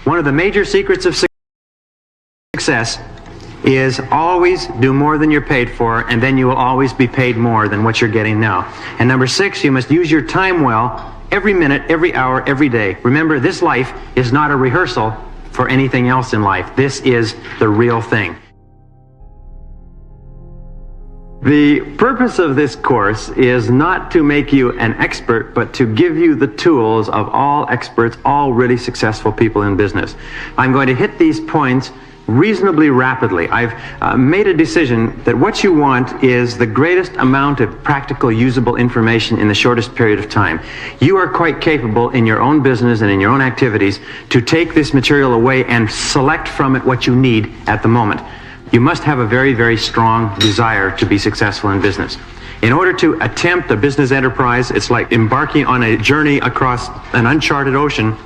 One of the major secrets of success is always do more than you're paid for, and then you will always be paid more than what you're getting now. And number 6, you must use your time well every minute, every hour, every day. Remember, this life is not a rehearsal for anything else in life. This is the real thing. The purpose of this course is not to make you an expert, but to give you the tools of all experts, all really successful people in business. I'm going to hit these points reasonably rapidly. I've made a decision that what you want is the greatest amount of practical, usable information in the shortest period of time. You are quite capable in your own business and in your own activities to take this material away and select from it what you need at the moment. You must have a very, very strong desire to be successful in business. In order to attempt a business enterprise, it's like embarking on a journey across an uncharted ocean,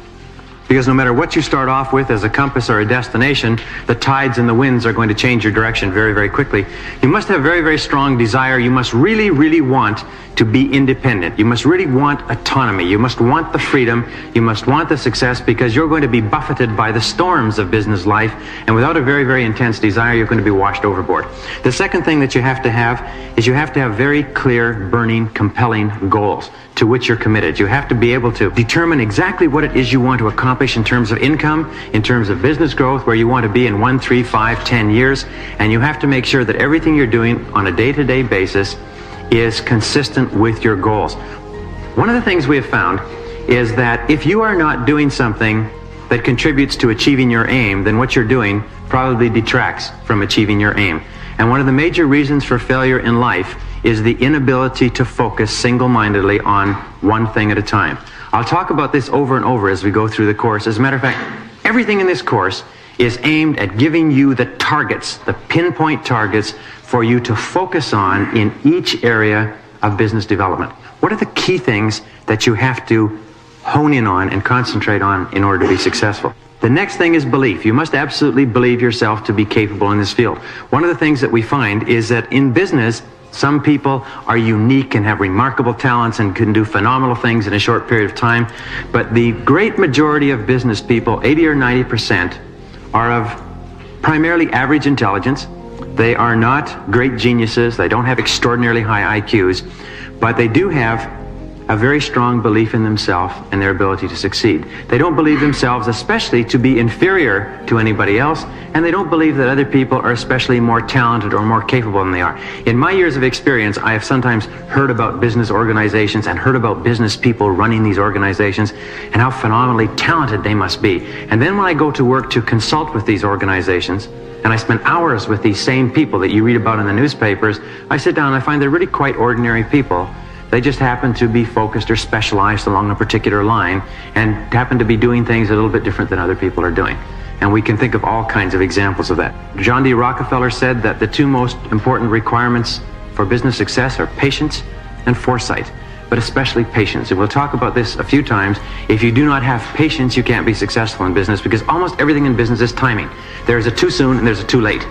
because no matter what you start off with as a compass or a destination, the tides and the winds are going to change your direction very, very quickly. You must have very, very strong desire. You must really, really want to be independent. You must really want autonomy. You must want the freedom. You must want the success, because you're going to be buffeted by the storms of business life, and without a very, very intense desire, you're going to be washed overboard. The second thing that you have to have is you have to have very clear, burning, compelling goals to which you're committed. You have to be able to determine exactly what it is you want to accomplish in terms of income, in terms of business growth, where you want to be in 1, 3, 5, 10 years, and you have to make sure that everything you're doing on a day-to-day basis is consistent with your goals. One of the things we have found is that if you are not doing something that contributes to achieving your aim, then what you're doing probably detracts from achieving your aim. And one of the major reasons for failure in life is the inability to focus single-mindedly on one thing at a time. I'll talk about this over and over as we go through the course. As a matter of fact, everything in this course is aimed at giving you the targets, the pinpoint targets for you to focus on in each area of business development. What are the key things that you have to hone in on and concentrate on in order to be successful? The next thing is belief. You must absolutely believe yourself to be capable in this field. One of the things that we find is that in business, some people are unique and have remarkable talents and can do phenomenal things in a short period of time, but the great majority of business people, 80 or 90%, are of primarily average intelligence. They are not great geniuses. They don't have extraordinarily high IQs, but they do have a very strong belief in themselves and their ability to succeed. They don't believe themselves especially to be inferior to anybody else, and they don't believe that other people are especially more talented or more capable than they are. In my years of experience, I have sometimes heard about business organizations and heard about business people running these organizations and how phenomenally talented they must be. And then when I go to work to consult with these organizations, and I spend hours with these same people that you read about in the newspapers, I sit down and I find they're really quite ordinary people. They just happen to be focused or specialized along a particular line and happen to be doing things a little bit different than other people are doing. And we can think of all kinds of examples of that. John D. Rockefeller said that the two most important requirements for business success are patience and foresight, but especially patience. And we'll talk about this a few times. If you do not have patience, you can't be successful in business, because almost everything in business is timing. There's a too soon and there's a too late.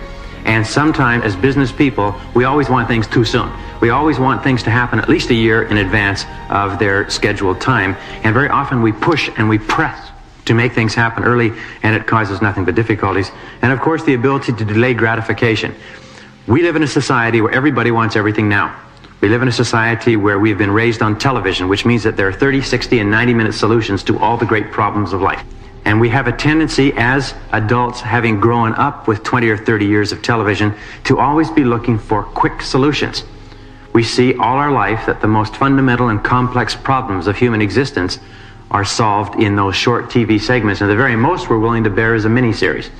And sometimes as business people, we always want things too soon. We always want things to happen at least a year in advance of their scheduled time. And very often we push and we press to make things happen early, and it causes nothing but difficulties. And of course, the ability to delay gratification. We live in a society where everybody wants everything now. We live in a society where we've been raised on television, which means that there are 30, 60, and 90-minute solutions to all the great problems of life. And we have a tendency as adults, having grown up with 20 or 30 years of television, to always be looking for quick solutions. We see all our life that the most fundamental and complex problems of human existence are solved in those short TV segments, and the very most we're willing to bear is a mini-series.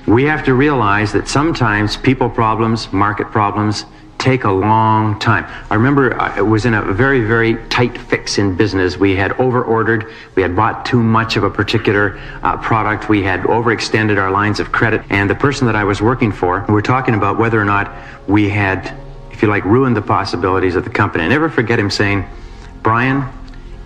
We have to realize that sometimes people problems, market problems, take a long time. I remember I was in a very, very tight fix in business. We had over-ordered, we had bought too much of a particular product, we had overextended our lines of credit, and the person that I was working for, we were talking about whether or not we had, if you like, ruined the possibilities of the company. I never forget him saying, "Brian,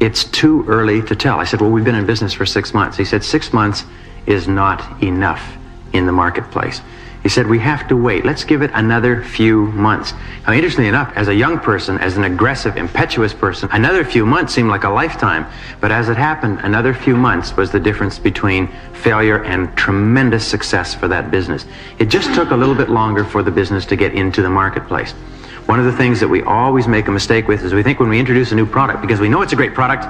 it's too early to tell." I said, "Well, we've been in business for 6 months." He said, 6 months is not enough in the marketplace. He said, we have to wait. Let's give it another few months. Now, interestingly enough, as a young person, as an aggressive, impetuous person, another few months seemed like a lifetime. But as it happened, another few months was the difference between failure and tremendous success for that business. It just took a little bit longer for the business to get into the marketplace. One of the things that we always make a mistake with is we think when we introduce a new product, because we know it's a great product,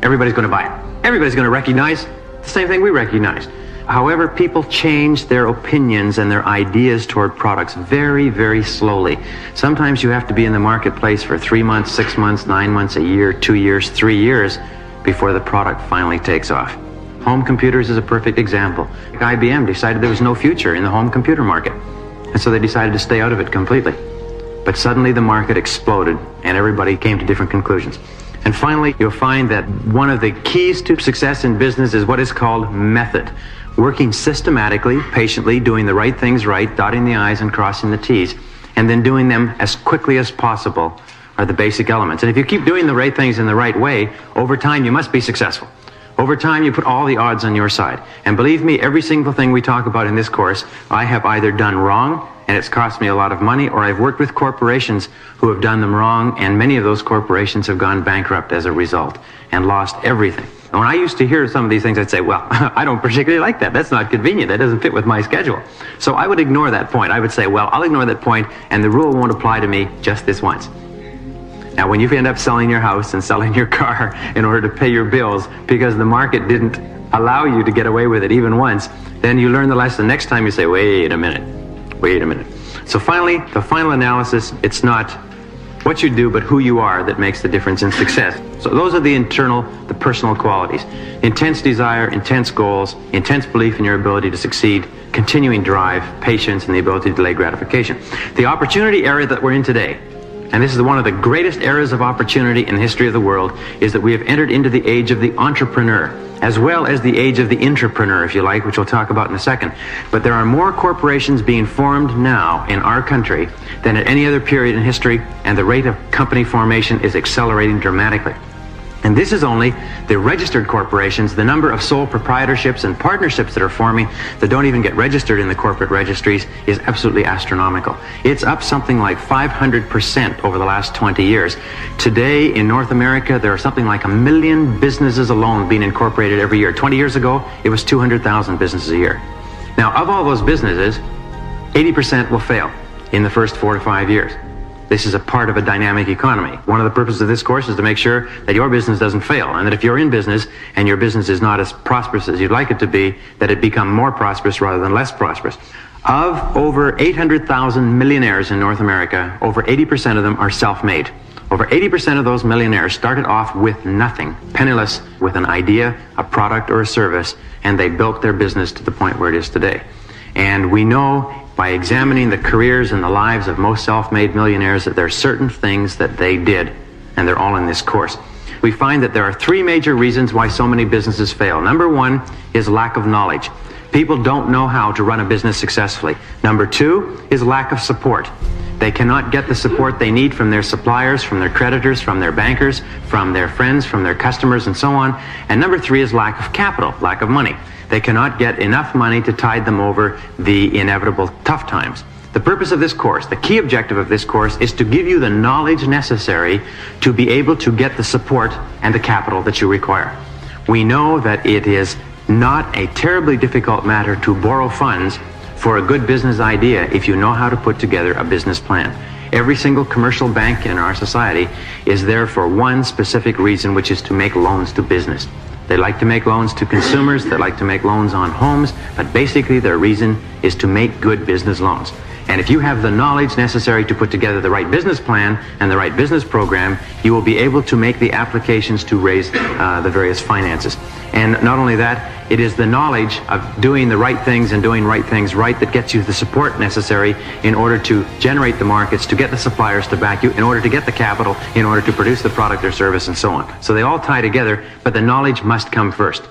everybody's going to buy it. Everybody's going to recognize the same thing we recognize. However, people change their opinions and their ideas toward products very, very slowly. Sometimes you have to be in the marketplace for 3 months, 6 months, 9 months, a year, 2 years, 3 years before the product finally takes off. Home computers is a perfect example. IBM decided there was no future in the home computer market, and so they decided to stay out of it completely. But suddenly the market exploded and everybody came to different conclusions. And finally, you'll find that one of the keys to success in business is what is called method. Working systematically, patiently, doing the right things right, dotting the I's and crossing the T's, and then doing them as quickly as possible are the basic elements. And if you keep doing the right things in the right way, over time you must be successful. Over time you put all the odds on your side. And believe me, every single thing we talk about in this course, I have either done wrong and it's cost me a lot of money, or I've worked with corporations who have done them wrong, and many of those corporations have gone bankrupt as a result and lost everything. And when I used to hear some of these things, I'd say, well, I don't particularly like that. That's not convenient. That doesn't fit with my schedule. So I would ignore that point. I would say, well, I'll ignore that point, and the rule won't apply to me just this once. Now, when you end up selling your house and selling your car in order to pay your bills because the market didn't allow you to get away with it even once, then you learn the lesson. Next time you say, wait a minute. So finally, the final analysis, it's not what you do, but who you are that makes the difference in success. So those are the personal qualities. Intense desire, intense goals, intense belief in your ability to succeed, continuing drive, patience, and the ability to delay gratification. The opportunity era that we're in today, and this is one of the greatest eras of opportunity in the history of the world, is that we have entered into the age of the entrepreneur, as well as the age of the intrapreneur, if you like, which we'll talk about in a second. But there are more corporations being formed now in our country than at any other period in history, and the rate of company formation is accelerating dramatically. And this is only the registered corporations. The number of sole proprietorships and partnerships that are forming that don't even get registered in the corporate registries is absolutely astronomical. It's up something like 500% over the last 20 years. Today in North America, there are something like 1 million businesses alone being incorporated every year. 20 years ago, it was 200,000 businesses a year. Now, of all those businesses, 80% will fail in the first 4 to 5 years. This is a part of a dynamic economy. One of the purposes of this course is to make sure that your business doesn't fail, and that if you're in business and your business is not as prosperous as you'd like it to be, that it become more prosperous rather than less prosperous. Of over 800,000 millionaires in North America, over 80% of them are self-made. Over 80% of those millionaires started off with nothing, penniless, with an idea, a product, or a service, and they built their business to the point where it is today. And we know by examining the careers and the lives of most self-made millionaires that there are certain things that they did, and they're all in this course. We find that there are 3 major reasons why so many businesses fail. Number 1 is lack of knowledge. People don't know how to run a business successfully. Number 2 is lack of support. They cannot get the support they need from their suppliers, from their creditors, from their bankers, from their friends, from their customers, and so on. And number 3 is lack of capital, lack of money. They cannot get enough money to tide them over the inevitable tough times. The purpose of this course, the key objective of this course, is to give you the knowledge necessary to be able to get the support and the capital that you require. We know that it is not a terribly difficult matter to borrow funds for a good business idea if you know how to put together a business plan. Every single commercial bank in our society is there for one specific reason, which is to make loans to business. They like to make loans to consumers, they like to make loans on homes, but basically their reason is to make good business loans. And if you have the knowledge necessary to put together the right business plan and the right business program, you will be able to make the applications to raise the various finances. And not only that, it is the knowledge of doing the right things and doing right things right that gets you the support necessary in order to generate the markets, to get the suppliers to back you, in order to get the capital, in order to produce the product or service, and so on. So they all tie together, but the knowledge must come first.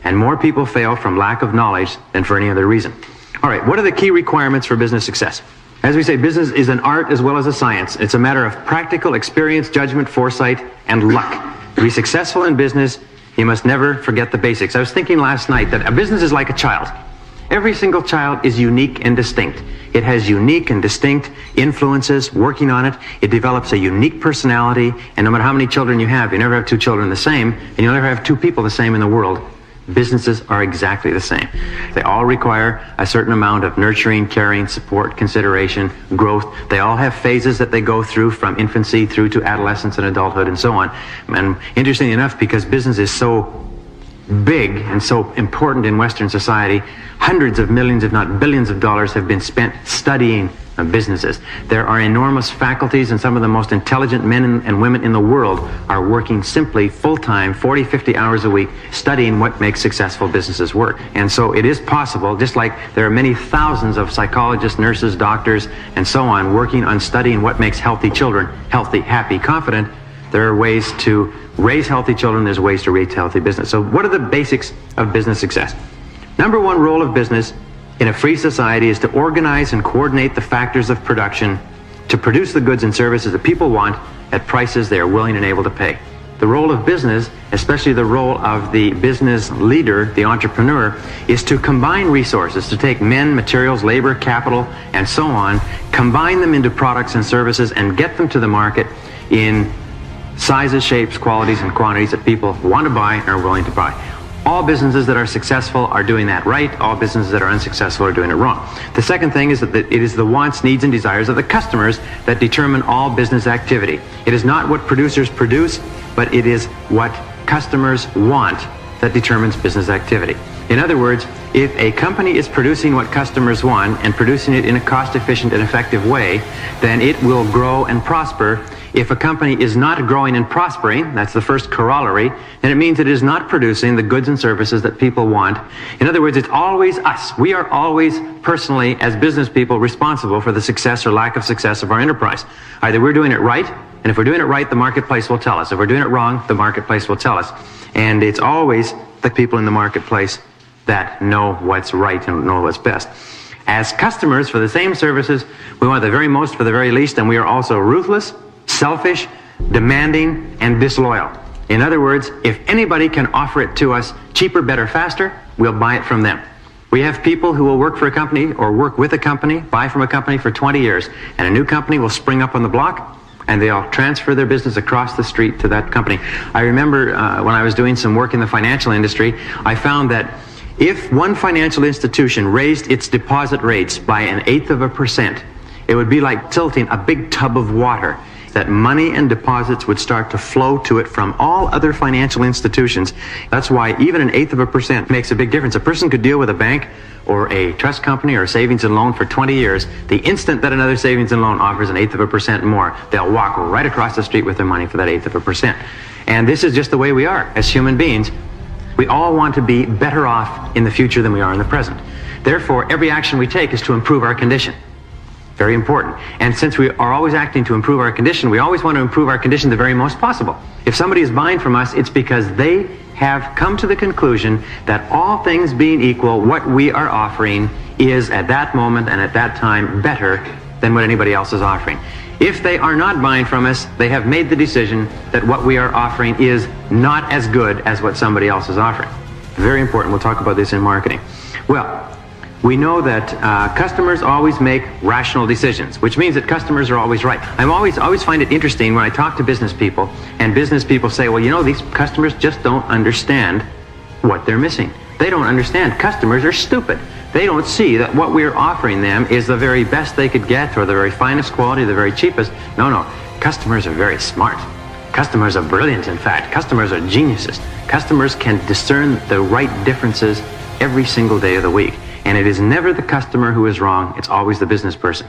And more people fail from lack of knowledge than for any other reason. All right, what are the key requirements for business success? As we say, business is an art as well as a science. It's a matter of practical experience, judgment, foresight, and luck. To be successful in business, you must never forget the basics. I was thinking last night that a business is like a child. Every single child is unique and distinct. It has unique and distinct influences working on it. It develops a unique personality, and no matter how many children you never have two children the same, and you'll never have two people the same in the world. Businesses are exactly the same. They all require a certain amount of nurturing, caring, support, consideration, growth. They all have phases that they go through from infancy through to adolescence and adulthood and so on. And interestingly enough, because business is so big and so important in Western society, hundreds of millions, if not billions of dollars have been spent studying businesses. There are enormous faculties, and some of the most intelligent men and women in the world are working simply full-time, 40, 50 hours a week, studying what makes successful businesses work. And so it is possible, just like there are many thousands of psychologists, nurses, doctors, and so on, working on studying what makes healthy children healthy, happy, confident. There are ways to raise healthy children, there's ways to raise healthy business. So what are the basics of business success? Number one role of business in a free society is to organize and coordinate the factors of production to produce the goods and services that people want at prices they are willing and able to pay. The role of business, especially the role of the business leader, the entrepreneur, is to combine resources, to take men, materials, labor, capital, and so on, combine them into products and services and get them to the market in sizes, shapes, qualities, and quantities that people want to buy and are willing to buy. All businesses that are successful are doing that right. All businesses that are unsuccessful are doing it wrong. The second thing is that it is the wants, needs, and desires of the customers that determine all business activity. It is not what producers produce, but it is what customers want that determines business activity. In other words, if a company is producing what customers want and producing it in a cost-efficient and effective way, then it will grow and prosper. If a company is not growing and prospering, that's the first corollary, then it means it is not producing the goods and services that people want. In other words, it's always us. We are always personally, as business people, responsible for the success or lack of success of our enterprise. Either we're doing it right, and if we're doing it right, the marketplace will tell us. If we're doing it wrong, the marketplace will tell us. And it's always the people in the marketplace that know what's right and know what's best. As customers for the same services, we want the very most for the very least, and we are also ruthless, selfish, demanding, and disloyal. In other words, if anybody can offer it to us cheaper, better, faster, we'll buy it from them. We have people who will work for a company or work with a company, buy from a company for 20 years, and a new company will spring up on the block, and they'll transfer their business across the street to that company. I remember when I was doing some work in the financial industry, I found that if one financial institution raised its deposit rates by 1/8%, it would be like tilting a big tub of water. That money and deposits would start to flow to it from all other financial institutions. That's why even 1/8% makes a big difference. A person could deal with a bank or a trust company or a savings and loan for 20 years. The instant that another savings and loan offers 1/8% more, they'll walk right across the street with their money for that 1/8%. And this is just the way we are as human beings. We all want to be better off in the future than we are in the present. Therefore, every action we take is to improve our condition. Very important. And since we are always acting to improve our condition, we always want to improve our condition the very most possible. If somebody is buying from us, it's because they have come to the conclusion that all things being equal, what we are offering is at that moment and at that time better than what anybody else is offering. If they are not buying from us, they have made the decision that what we are offering is not as good as what somebody else is offering. Very important. We'll talk about this in marketing. Well, we know that customers always make rational decisions, which means that customers are always right. I always find it interesting when I talk to business people, and business people say, well, you know, these customers just don't understand what they're missing. They don't understand. Customers are stupid. They don't see that what we're offering them is the very best they could get, or the very finest quality, the very cheapest. No. Customers are very smart. Customers are brilliant, in fact. Customers are geniuses. Customers can discern the right differences every single day of the week. And it is never the customer who is wrong, it's always the business person.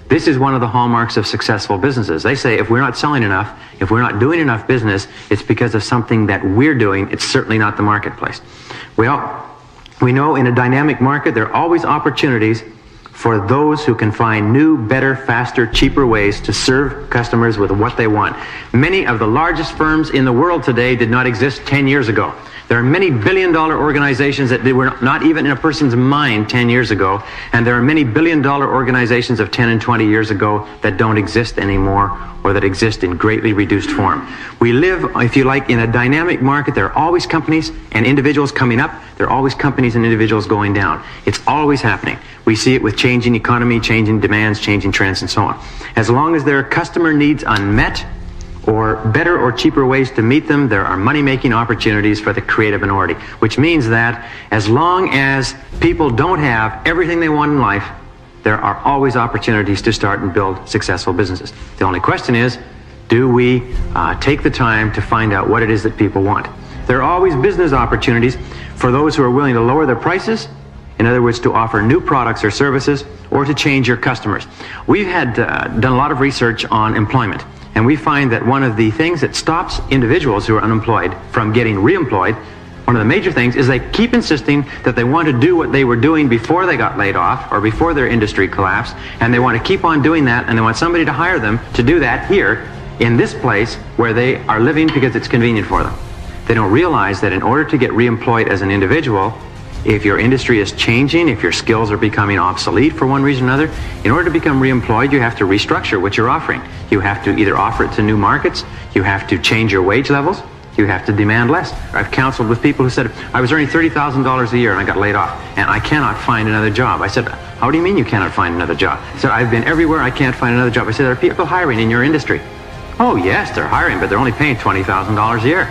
This is one of the hallmarks of successful businesses. They say if we're not selling enough, if we're not doing enough business, it's because of something that we're doing. It's certainly not the marketplace. Well, we know in a dynamic market there are always opportunities for those who can find new, better, faster, cheaper ways to serve customers with what they want. Many of the largest firms in the world today did not exist 10 years ago. There are many billion-dollar organizations that they were not even in a person's mind 10 years ago, and there are many billion-dollar organizations of 10 and 20 years ago that don't exist anymore, or that exist in greatly reduced form. We live, if you like, in a dynamic market. There are always companies and individuals coming up. There are always companies and individuals going down. It's always happening. We see it with changing economy, changing demands, changing trends, and so on. As long as there are customer needs unmet, or better or cheaper ways to meet them, there are money-making opportunities for the creative minority, which means that as long as people don't have everything they want in life, there are always opportunities to start and build successful businesses. The only question is, do we take the time to find out what it is that people want? There are always business opportunities for those who are willing to lower their prices, in other words, to offer new products or services, or to change your customers. We've had done a lot of research on employment, and we find that one of the things that stops individuals who are unemployed from getting reemployed, one of the major things, is they keep insisting that they want to do what they were doing before they got laid off or before their industry collapsed, and they want to keep on doing that, and they want somebody to hire them to do that here in this place where they are living because it's convenient for them. They don't realize that in order to get reemployed as an individual, if your industry is changing, if your skills are becoming obsolete for one reason or another, in order to become reemployed, you have to restructure what you're offering. You have to either offer it to new markets, you have to change your wage levels, you have to demand less. I've counseled with people who said, I was earning $30,000 a year and I got laid off, and I cannot find another job. I said, how do you mean you cannot find another job? He said, I've been everywhere, I can't find another job. I said, are people hiring in your industry? Oh yes, they're hiring, but they're only paying $20,000 a year.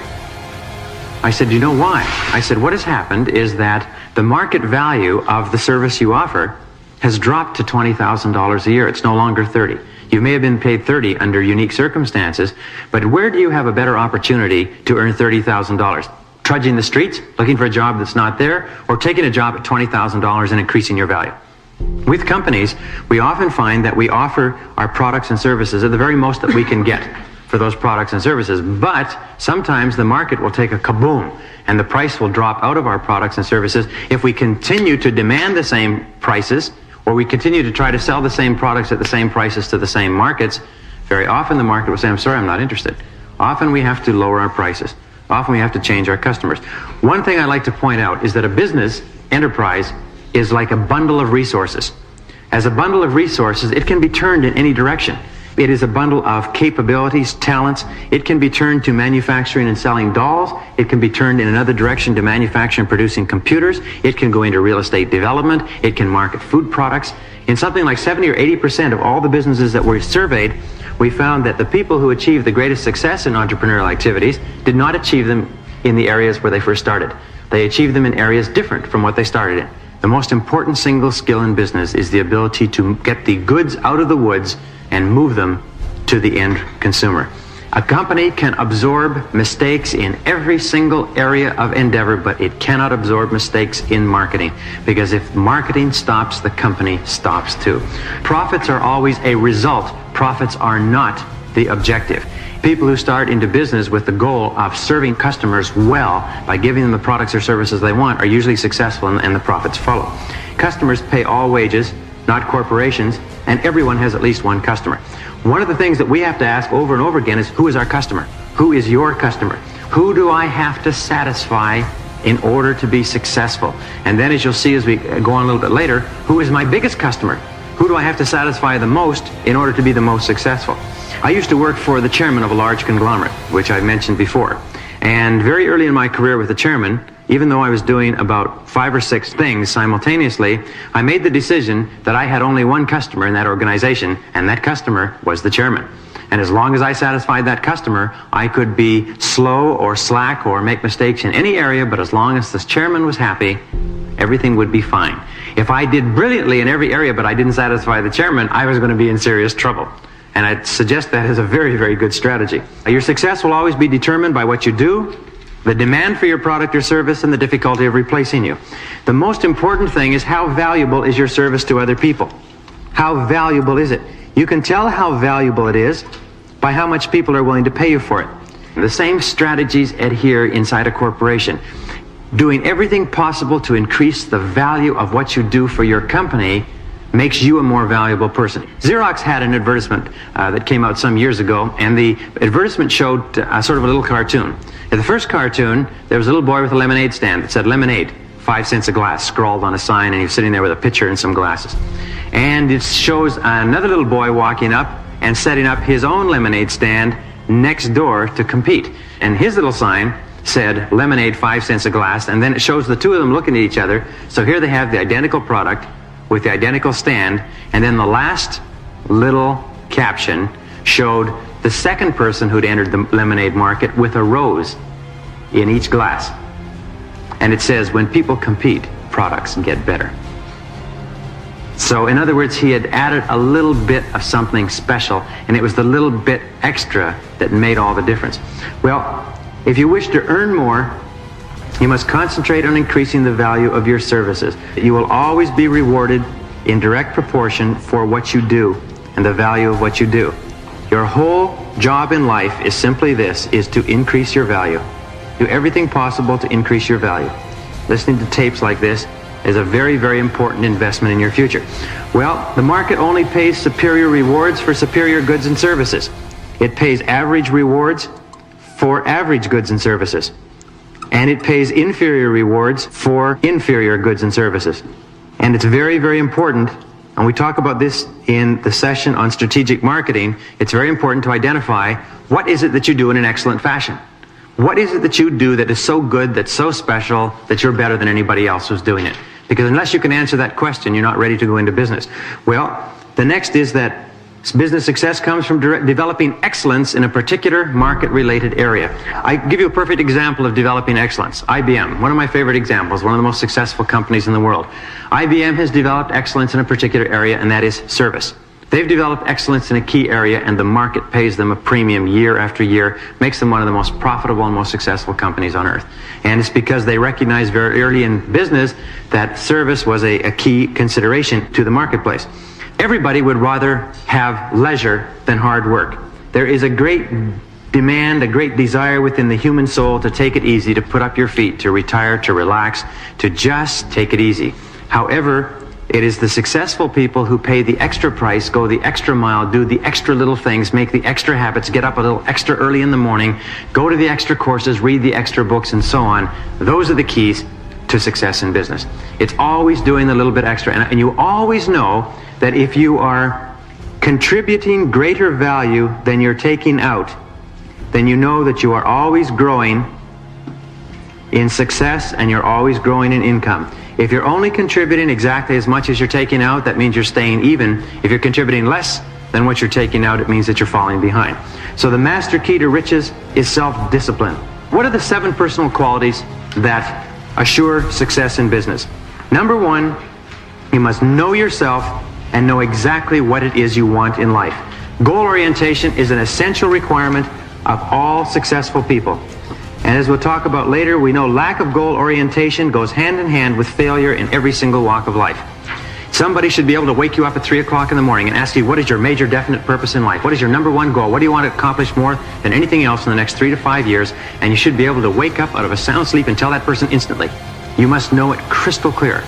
I said, you know why? I said, what has happened is that the market value of the service you offer has dropped to $20,000 a year. It's no longer 30. You may have been paid 30 under unique circumstances, but where do you have a better opportunity to earn $30,000? Trudging the streets, looking for a job that's not there, or taking a job at $20,000 and increasing your value? With companies, we often find that we offer our products and services at the very most that we can get for those products and services, but sometimes the market will take a kaboom and the price will drop out of our products and services if we continue to demand the same prices, or we continue to try to sell the same products at the same prices to the same markets. Very often the market will say, I'm sorry, I'm not interested. Often we have to lower our prices. Often we have to change our customers. One thing I like to point out is that a business enterprise is like a bundle of resources. As a bundle of resources, it can be turned in any direction. It is a bundle of capabilities, talents. It can be turned to manufacturing and selling dolls. It can be turned in another direction to manufacturing and producing computers. It can go into real estate development. It can market food products. In something like 70 or 80% of all the businesses that were surveyed, we found that the people who achieved the greatest success in entrepreneurial activities did not achieve them in the areas where they first started. They achieved them in areas different from what they started in. The most important single skill in business is the ability to get the goods out of the woods and move them to the end consumer. A company can absorb mistakes in every single area of endeavor, but it cannot absorb mistakes in marketing, because if marketing stops, the company stops too. Profits are always a result. Profits are not the objective. People who start into business with the goal of serving customers well by giving them the products or services they want are usually successful, and the profits follow. Customers pay all wages, not corporations, and everyone has at least one customer. One of the things that we have to ask over and over again is, who is our customer? Who is your customer? Who do I have to satisfy in order to be successful? And then, as you'll see as we go on a little bit later, who is my biggest customer? Who do I have to satisfy the most in order to be the most successful? I used to work for the chairman of a large conglomerate, which I mentioned before. And very early in my career with the chairman, even though I was doing about 5 or 6 things simultaneously, I made the decision that I had only one customer in that organization, and that customer was the chairman. And as long as I satisfied that customer, I could be slow or slack or make mistakes in any area, but as long as the chairman was happy, everything would be fine. If I did brilliantly in every area, but I didn't satisfy the chairman, I was going to be in serious trouble. And I'd suggest that as a very, very good strategy. Your success will always be determined by what you do, the demand for your product or service, and the difficulty of replacing you. The most important thing is, how valuable is your service to other people? How valuable is it? You can tell how valuable it is by how much people are willing to pay you for it. The same strategies adhere inside a corporation. Doing everything possible to increase the value of what you do for your company makes you a more valuable person. Xerox had an advertisement that came out some years ago, and the advertisement showed sort of a little cartoon. In the first cartoon, there was a little boy with a lemonade stand that said lemonade, 5 cents a glass, scrawled on a sign, and he was sitting there with a pitcher and some glasses. And it shows another little boy walking up and setting up his own lemonade stand next door to compete. And his little sign said lemonade, 5 cents a glass, and then it shows the two of them looking at each other. So here they have the identical product with the identical stand, and then the last little caption showed the second person who'd entered the lemonade market with a rose in each glass. And it says, when people compete, products get better. So in other words, he had added a little bit of something special, and it was the little bit extra that made all the difference. Well, if you wish to earn more, you must concentrate on increasing the value of your services. You will always be rewarded in direct proportion for what you do and the value of what you do. Your whole job in life is simply this, is to increase your value. Do everything possible to increase your value. Listening to tapes like this is a very, very important investment in your future. Well, the market only pays superior rewards for superior goods and services. It pays average rewards for average goods and services. And it pays inferior rewards for inferior goods and services. And it's very, very important, and we talk about this in the session on strategic marketing, it's very important to identify what is it that you do in an excellent fashion. What is it that you do that is so good, that's so special, that you're better than anybody else who's doing it? Because unless you can answer that question, you're not ready to go into business. Well, the next is that business success comes from developing excellence in a particular market-related area. I give you a perfect example of developing excellence. IBM, one of my favorite examples, one of the most successful companies in the world. IBM has developed excellence in a particular area, and that is service. They've developed excellence in a key area, and the market pays them a premium year after year, makes them one of the most profitable and most successful companies on earth. And it's because they recognized very early in business that service was a key consideration to the marketplace. Everybody would rather have leisure than hard work. There is a great demand, a great desire within the human soul to take it easy, to put up your feet, to retire, to relax, to just take it easy. However, it is the successful people who pay the extra price, go the extra mile, do the extra little things, make the extra habits, get up a little extra early in the morning, go to the extra courses, read the extra books, and so on. Those are the keys to success in business. It's always doing a little bit extra. And you always know that if you are contributing greater value than you're taking out, then you know that you are always growing in success and you're always growing in income. If you're only contributing exactly as much as you're taking out, that means you're staying even. If you're contributing less than what you're taking out, it means that you're falling behind. So the master key to riches is self-discipline. What are the 7 personal qualities that assure success in business? Number 1, you must know yourself and know exactly what it is you want in life. Goal orientation is an essential requirement of all successful people. And as we'll talk about later, we know lack of goal orientation goes hand in hand with failure in every single walk of life. Somebody should be able to wake you up at 3 o'clock in the morning and ask you, what is your major definite purpose in life? What is your number 1 goal? What do you want to accomplish more than anything else in the next 3 to 5 years? And you should be able to wake up out of a sound sleep and tell that person instantly. You must know it crystal clear.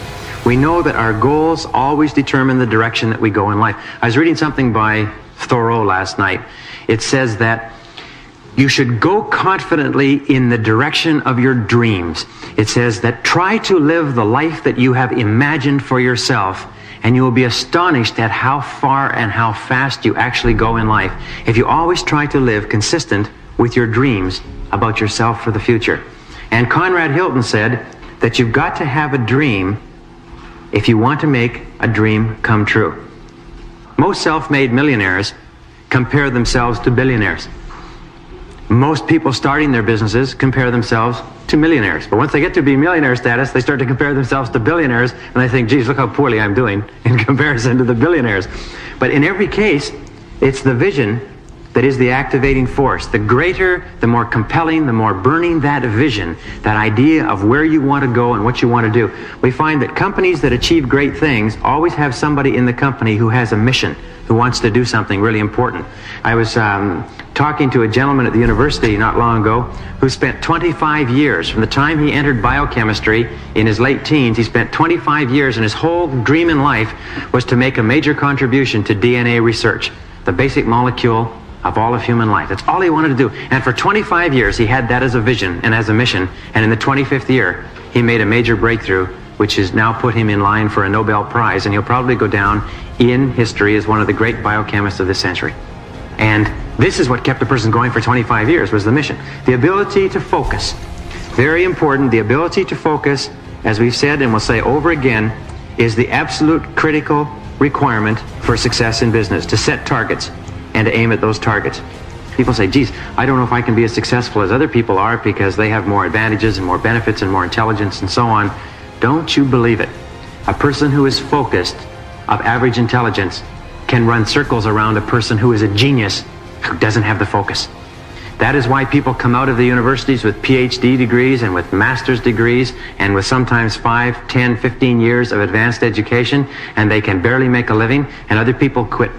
We know that our goals always determine the direction that we go in life. I was reading something by Thoreau last night. It says that you should go confidently in the direction of your dreams. It says that try to live the life that you have imagined for yourself, and you will be astonished at how far and how fast you actually go in life if you always try to live consistent with your dreams about yourself for the future. And Conrad Hilton said that you've got to have a dream if you want to make a dream come true. Most self-made millionaires compare themselves to billionaires. Most people starting their businesses compare themselves to millionaires. But once they get to be millionaire status, they start to compare themselves to billionaires, and they think, geez, look how poorly I'm doing in comparison to the billionaires. But in every case, it's the vision that is the activating force. The greater, the more compelling, the more burning that vision, that idea of where you want to go and what you want to do. We find that companies that achieve great things always have somebody in the company who has a mission, who wants to do something really important. I was talking to a gentleman at the university not long ago who spent 25 years, from the time he entered biochemistry in his late teens, he spent 25 years, and his whole dream in life was to make a major contribution to DNA research, the basic molecule of all of human life. That's all he wanted to do. And for 25 years, he had that as a vision and as a mission. And in the 25th year, he made a major breakthrough, which has now put him in line for a Nobel Prize. And he'll probably go down in history as one of the great biochemists of this century. And this is what kept a person going for 25 years, was the mission. The ability to focus. Very important. The ability to focus, as we've said and we'll say over again, is the absolute critical requirement for success in business. To set targets and to aim at those targets. People say, geez, I don't know if I can be as successful as other people are because they have more advantages and more benefits and more intelligence and so on. Don't you believe it. A person who is focused, of average intelligence, can run circles around a person who is a genius who doesn't have the focus. That is why people come out of the universities with PhD degrees and with master's degrees and with sometimes 5, 10, 15 years of advanced education, and they can barely make a living, and other people quit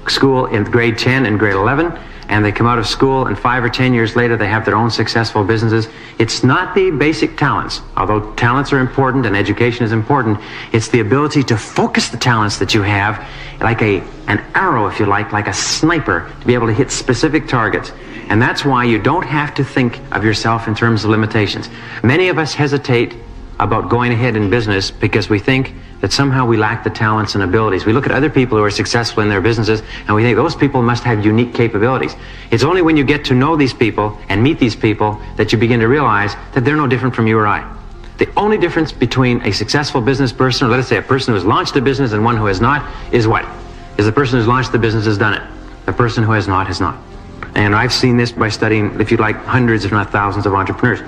school in grade 10 and grade 11, and they come out of school, and 5 or 10 years later they have their own successful businesses. It's not the basic talents, although talents are important and education is important. It's the ability to focus the talents that you have like an arrow, if you like a sniper, to be able to hit specific targets. And that's why you don't have to think of yourself in terms of limitations. Many of us hesitate about going ahead in business because we think that somehow we lack the talents and abilities. We look at other people who are successful in their businesses and we think those people must have unique capabilities. It's only when you get to know these people and meet these people that you begin to realize that they're no different from you or I. The only difference between a successful business person, or let us say a person who has launched a business, and one who has not, is what? Is the person who's launched the business has done it. The person who has not has not. And I've seen this by studying, if you like, hundreds if not thousands of entrepreneurs.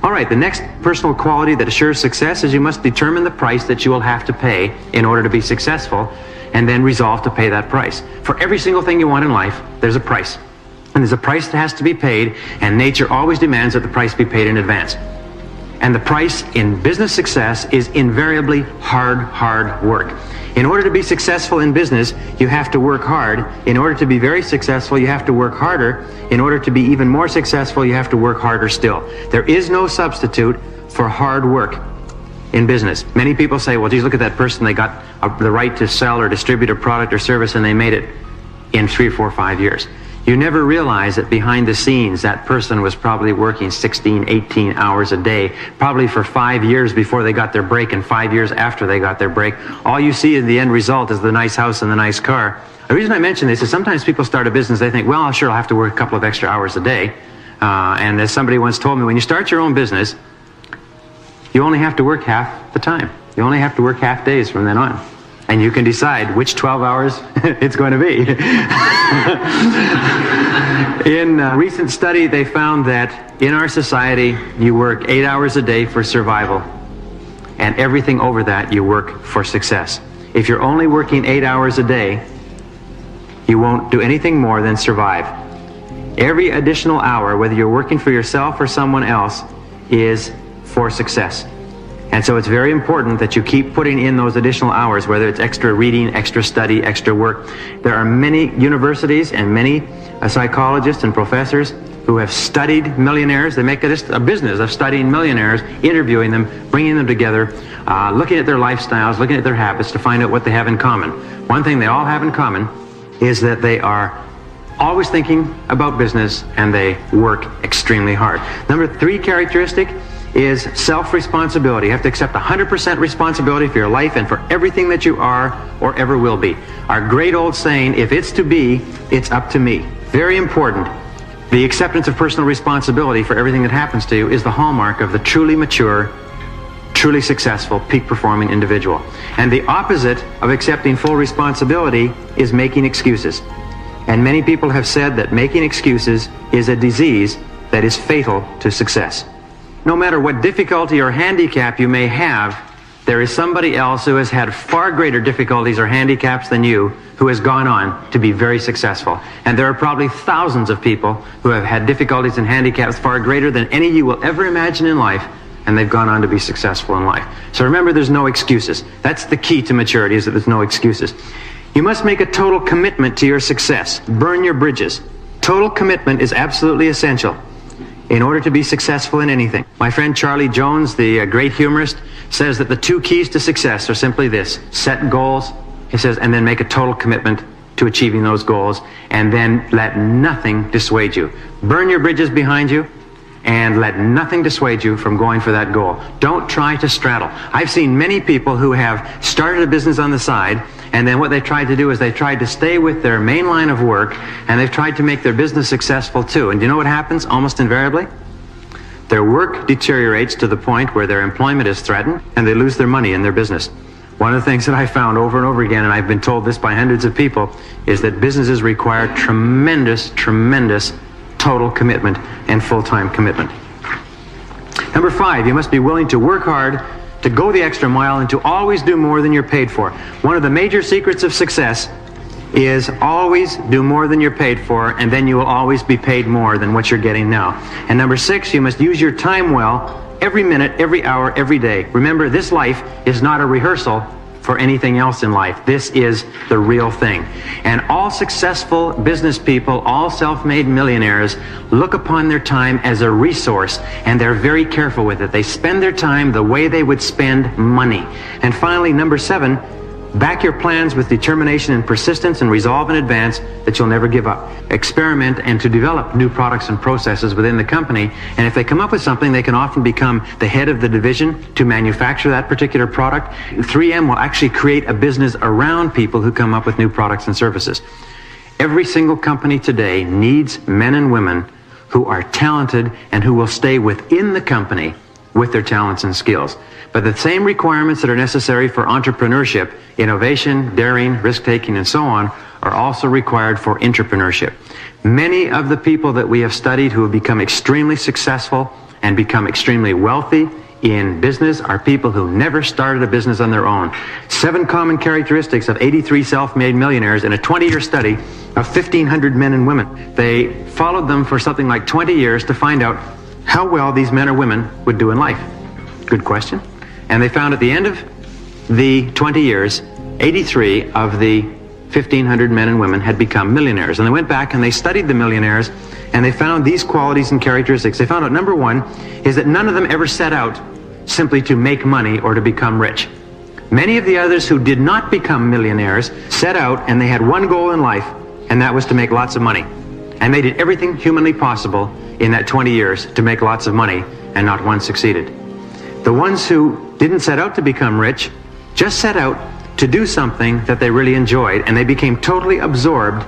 All right, the next personal quality that assures success is you must determine the price that you will have to pay in order to be successful, and then resolve to pay that price. For every single thing you want in life, there's a price. And there's a price that has to be paid, and nature always demands that the price be paid in advance. And the price in business success is invariably hard work. In order to be successful in business, you have to work hard. In order to be very successful, you have to work harder. In order to be even more successful, you have to work harder still. There is no substitute for hard work in business. Many people say, well, geez, look at that person. They got the right to sell or distribute a product or service, and they made it in 3, 4, 5 years. You never realize that behind the scenes, that person was probably working 16, 18 hours a day, probably for 5 years before they got their break and 5 years after they got their break. All you see in the end result is the nice house and the nice car. The reason I mention this is sometimes people start a business, they think, well, sure, I'll have to work a couple of extra hours a day. And as somebody once told me, when you start your own business, you only have to work half the time. You only have to work half days from then on. And you can decide which 12 hours it's going to be. In a recent study, they found that in our society, you work 8 hours a day for survival. And everything over that, you work for success. If you're only working 8 hours a day, you won't do anything more than survive. Every additional hour, whether you're working for yourself or someone else, is for success. And so it's very important that you keep putting in those additional hours, whether it's extra reading, extra study, extra work. There are many universities and many psychologists and professors who have studied millionaires. They make a business of studying millionaires, interviewing them, bringing them together, looking at their lifestyles, looking at their habits to find out what they have in common. One thing they all have in common is that they are always thinking about business and they work extremely hard. Number 3 characteristic is self-responsibility. You have to accept 100% responsibility for your life and for everything that you are or ever will be. Our great old saying, if it's to be, it's up to me. Very important. The acceptance of personal responsibility for everything that happens to you is the hallmark of the truly mature, truly successful, peak-performing individual. And the opposite of accepting full responsibility is making excuses. And many people have said that making excuses is a disease that is fatal to success. No matter what difficulty or handicap you may have, there is somebody else who has had far greater difficulties or handicaps than you who has gone on to be very successful. And there are probably thousands of people who have had difficulties and handicaps far greater than any you will ever imagine in life, and they've gone on to be successful in life. So remember, there's no excuses. That's the key to maturity, is that there's no excuses. You must make a total commitment to your success. Burn your bridges. Total commitment is absolutely essential in order to be successful in anything. My friend Charlie Jones, the great humorist, says that the two keys to success are simply this: set goals, he says, and then make a total commitment to achieving those goals, and then let nothing dissuade you. Burn your bridges behind you, and let nothing dissuade you from going for that goal. Don't try to straddle. I've seen many people who have started a business on the side, and then what they tried to do is they tried to stay with their main line of work, and they've tried to make their business successful too. And do you know what happens almost invariably? Their work deteriorates to the point where their employment is threatened, and they lose their money in their business. One of the things that I found over and over again, and I've been told this by hundreds of people, is that businesses require tremendous total commitment and full-time commitment. Number 5, you must be willing to work hard, to go the extra mile, and to always do more than you're paid for. One of the major secrets of success is always do more than you're paid for, and then you will always be paid more than what you're getting now. And number 6, you must use your time well, every minute, every hour, every day. Remember, this life is not a rehearsal for anything else in life. This is the real thing. And all successful business people, all self-made millionaires, look upon their time as a resource, and they're very careful with it. They spend their time the way they would spend money. And finally, number 7, back your plans with determination and persistence, and resolve in advance that you'll never give up. Experiment and to develop new products and processes within the company, and if they come up with something, they can often become the head of the division to manufacture that particular product. 3M will actually create a business around people who come up with new products and services. Every single company today needs men and women who are talented and who will stay within the company with their talents and skills. But the same requirements that are necessary for entrepreneurship, innovation, daring, risk-taking, and so on, are also required for entrepreneurship. Many of the people that we have studied who have become extremely successful and become extremely wealthy in business are people who never started a business on their own. 7 common characteristics of 83 self-made millionaires in a 20-year study of 1,500 men and women. They followed them for something like 20 years to find out how well these men or women would do in life. Good question. And they found at the end of the 20 years, 83 of the 1,500 men and women had become millionaires. And they went back and they studied the millionaires, and they found these qualities and characteristics. They found out, number 1, is that none of them ever set out simply to make money or to become rich. Many of the others who did not become millionaires set out and they had one goal in life, and that was to make lots of money. And they did everything humanly possible in that 20 years to make lots of money, and not one succeeded. The ones who didn't set out to become rich just set out to do something that they really enjoyed, and they became totally absorbed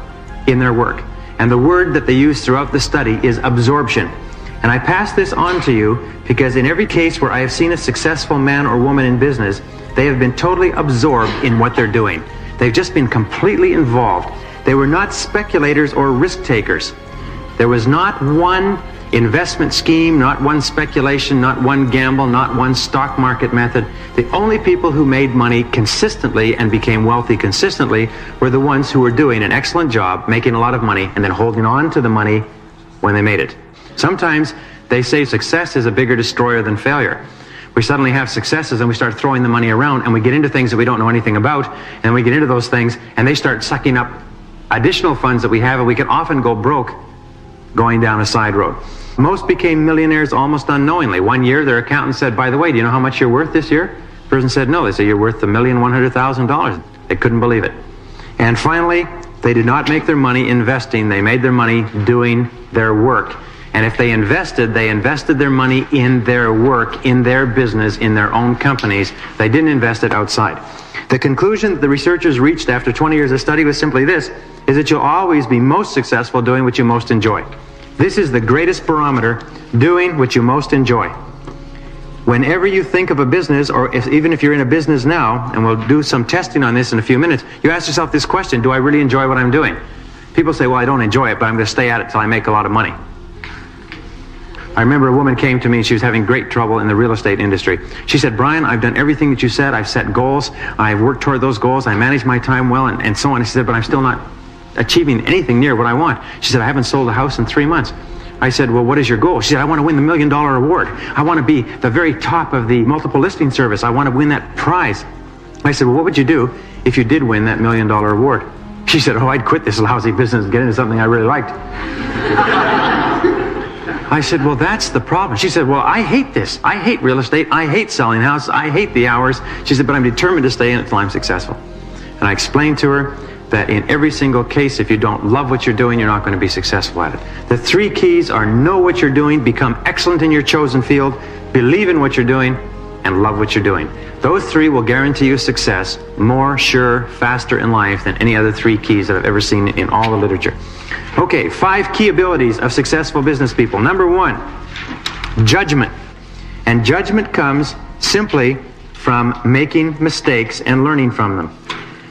in their work. And the word that they used throughout the study is absorption. And I pass this on to you because in every case where I have seen a successful man or woman in business, they have been totally absorbed in what they're doing. They've just been completely involved. They were not speculators or risk takers. There was not one investment scheme, not one speculation, not one gamble, not one stock market method. The only people who made money consistently and became wealthy consistently were the ones who were doing an excellent job, making a lot of money, and then holding on to the money when they made it. Sometimes they say success is a bigger destroyer than failure. We suddenly have successes and we start throwing the money around, and we get into things that we don't know anything about, and we get into those things and they start sucking up additional funds that we have, and we can often go broke going down a side road. Most became millionaires almost unknowingly. One year their accountant said, by the way, do you know how much you're worth this year? The person said no. They said, you're worth $1,100,000. They couldn't believe it. And finally, they did not make their money investing. They made their money doing their work. And if they invested their money in their work, in their business, in their own companies. They didn't invest it outside. The conclusion that the researchers reached after 20 years of study was simply this, is that you'll always be most successful doing what you most enjoy. This is the greatest barometer, doing what you most enjoy. Whenever you think of a business, or even if you're in a business now, and we'll do some testing on this in a few minutes, you ask yourself this question, do I really enjoy what I'm doing? People say, well, I don't enjoy it, but I'm going to stay at it till I make a lot of money. I remember a woman came to me, she was having great trouble in the real estate industry. She said, Brian, I've done everything that you said. I've set goals. I've worked toward those goals. I manage my time well, and so on. She said, but I'm still not achieving anything near what I want. She said, I haven't sold a house in 3 months. I said, well, what is your goal? She said, I want to win the $1 million award. I want to be the very top of the multiple listing service. I want to win that prize. I said, well, what would you do if you did win that $1 million award? She said, oh, I'd quit this lousy business and get into something I really liked. I said, well, that's the problem. She said, well, I hate this. I hate real estate. I hate selling houses. I hate the hours. She said, but I'm determined to stay in it until I'm successful. And I explained to her that in every single case, if you don't love what you're doing, you're not going to be successful at it. The 3 keys are know what you're doing, become excellent in your chosen field, believe in what you're doing, and love what you're doing. Those 3 will guarantee you success more, sure, faster in life than any other 3 keys that I've ever seen in all the literature. Okay, 5 key abilities of successful business people. Number 1, judgment. And judgment comes simply from making mistakes and learning from them.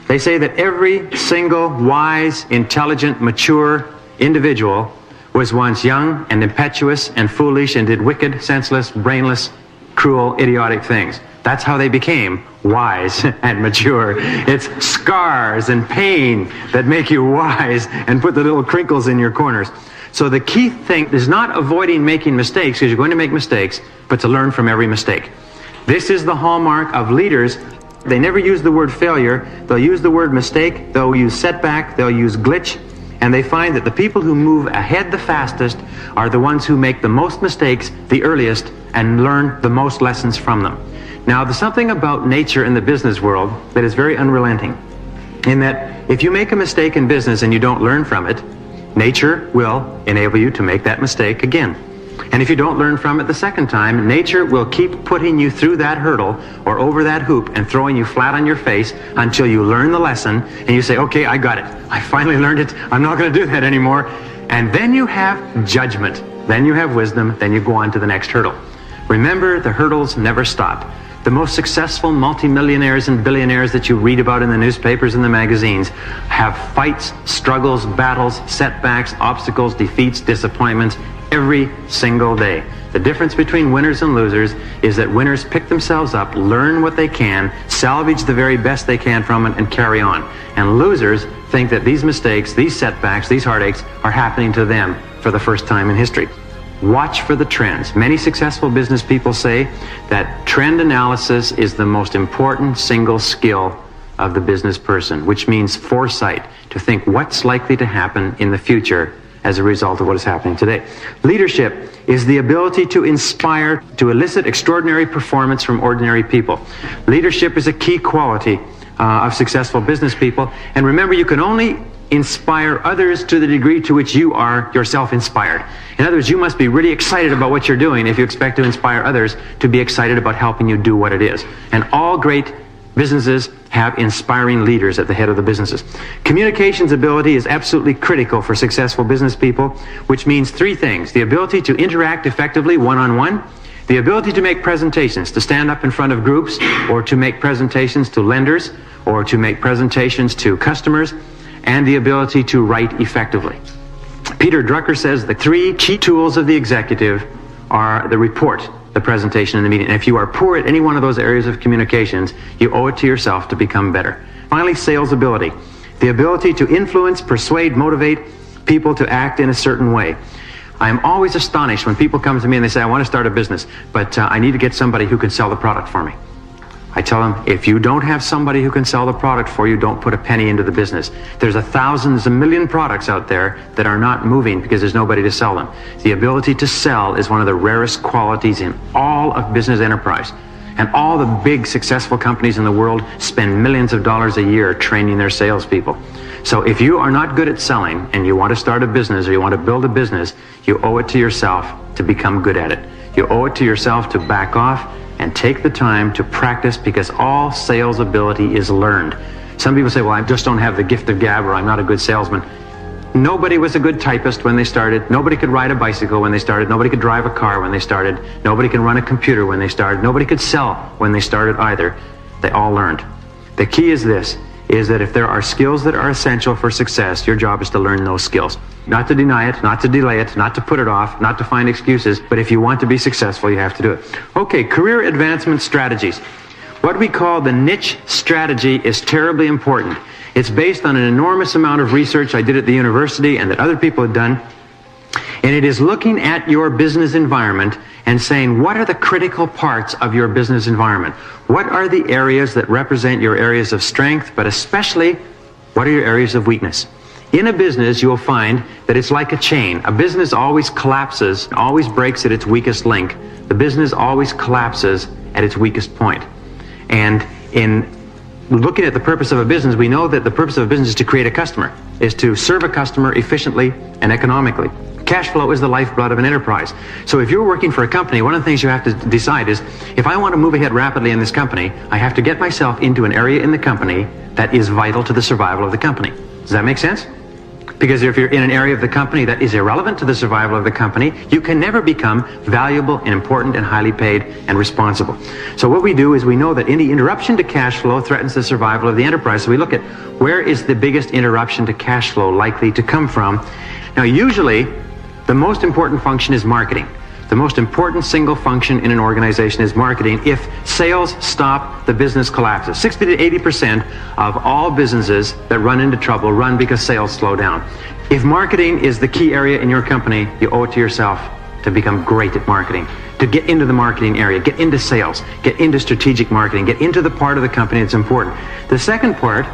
They say that every single wise, intelligent, mature individual was once young and impetuous and foolish and did wicked, senseless, brainless, cruel, idiotic things. That's how they became wise and mature. It's scars and pain that make you wise and put the little crinkles in your corners. So the key thing is not avoiding making mistakes, because you're going to make mistakes, but to learn from every mistake. This is the hallmark of leaders. They never use the word failure. They'll use the word mistake. They'll use setback. They'll use glitch. And they find that the people who move ahead the fastest are the ones who make the most mistakes the earliest and learn the most lessons from them. Now, there's something about nature in the business world that is very unrelenting, in that if you make a mistake in business and you don't learn from it, nature will enable you to make that mistake again. And if you don't learn from it the second time, nature will keep putting you through that hurdle or over that hoop and throwing you flat on your face until you learn the lesson and you say, okay, I got it. I finally learned it. I'm not going to do that anymore. And then you have judgment. Then you have wisdom. Then you go on to the next hurdle. Remember, the hurdles never stop. The most successful multimillionaires and billionaires that you read about in the newspapers and the magazines have fights, struggles, battles, setbacks, obstacles, defeats, disappointments every single day. The difference between winners and losers is that winners pick themselves up, learn what they can, salvage the very best they can from it, and carry on. And losers think that these mistakes, these setbacks, these heartaches are happening to them for the first time in history. Watch for the trends. Many successful business people say that trend analysis is the most important single skill of the business person, which means foresight, to think what's likely to happen in the future as a result of what is happening today. Leadership is the ability to inspire, to elicit extraordinary performance from ordinary people. Leadership is a key quality of successful business people. And remember, you can only inspire others to the degree to which you are yourself inspired. In other words, you must be really excited about what you're doing if you expect to inspire others to be excited about helping you do what it is. And all great businesses have inspiring leaders at the head of the businesses. Communications ability is absolutely critical for successful business people, which means 3 things. The ability to interact effectively one-on-one, the ability to make presentations, to stand up in front of groups, or to make presentations to lenders, or to make presentations to customers, and the ability to write effectively. Peter Drucker says the 3 key tools of the executive are the report, the presentation, and the meeting. And if you are poor at any one of those areas of communications, you owe it to yourself to become better. Finally, sales ability. The ability to influence, persuade, motivate people to act in a certain way. I am always astonished when people come to me and they say, I want to start a business, but I need to get somebody who can sell the product for me. I tell them, if you don't have somebody who can sell the product for you, don't put a penny into the business. There's a million products out there that are not moving because there's nobody to sell them. The ability to sell is one of the rarest qualities in all of business enterprise. And all the big successful companies in the world spend millions of dollars a year training their salespeople. So if you are not good at selling and you want to start a business or you want to build a business, you owe it to yourself to become good at it. You owe it to yourself to back off and take the time to practice, because all sales ability is learned. Some people say, well, I just don't have the gift of gab, or I'm not a good salesman. Nobody was a good typist when they started. Nobody could ride a bicycle when they started. Nobody could drive a car when they started. Nobody can run a computer when they started. Nobody could sell when they started either. They all learned. The key is this. is that if there are skills that are essential for success, your job is to learn those skills. Not to deny it, not to delay it, not to put it off, not to find excuses, but if you want to be successful, you have to do it. Okay, career advancement strategies. What we call the niche strategy is terribly important. It's based on an enormous amount of research I did at the university and that other people had done. And it is looking at your business environment and saying, what are the critical parts of your business environment? What are the areas that represent your areas of strength, but especially, what are your areas of weakness? In a business, you'll find that it's like a chain. A business always collapses, always breaks at its weakest link. The business always collapses at its weakest point. And in looking at the purpose of a business, we know that the purpose of a business is to create a customer, is to serve a customer efficiently and economically. Cash flow is the lifeblood of an enterprise. So if you're working for a company, one of the things you have to decide is, if I want to move ahead rapidly in this company, I have to get myself into an area in the company that is vital to the survival of the company. Does that make sense? Because if you're in an area of the company that is irrelevant to the survival of the company, you can never become valuable and important and highly paid and responsible. So what we do is we know that any interruption to cash flow threatens the survival of the enterprise. So we look at, where is the biggest interruption to cash flow likely to come from? Now usually, the most important function is marketing. The most important single function in an organization is marketing. If sales stop, the business collapses. 60 to 80% of all businesses that run into trouble run because sales slow down. If marketing is the key area in your company, you owe it to yourself to become great at marketing, to get into the marketing area, get into sales, get into strategic marketing, get into the part of the company that's important. The second part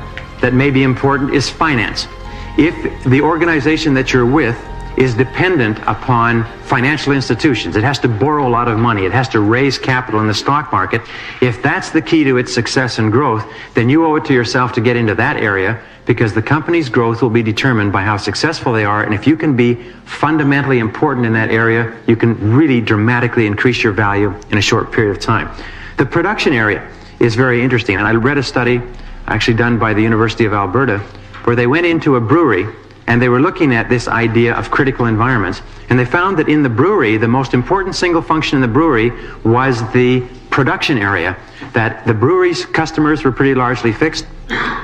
that may be important is finance. If the organization that you're with is dependent upon financial institutions, it has to borrow a lot of money, it has to raise capital in the stock market, if that's the key to its success and growth, then you owe it to yourself to get into that area, because the company's growth will be determined by how successful they are. And if you can be fundamentally important in that area, you can really dramatically increase your value in a short period of time. The production area is very interesting, and I read a study actually done by the University of Alberta where they went into a brewery and they were looking at this idea of critical environments. And they found that in the brewery, the most important single function in the brewery was the production area. That the brewery's customers were pretty largely fixed.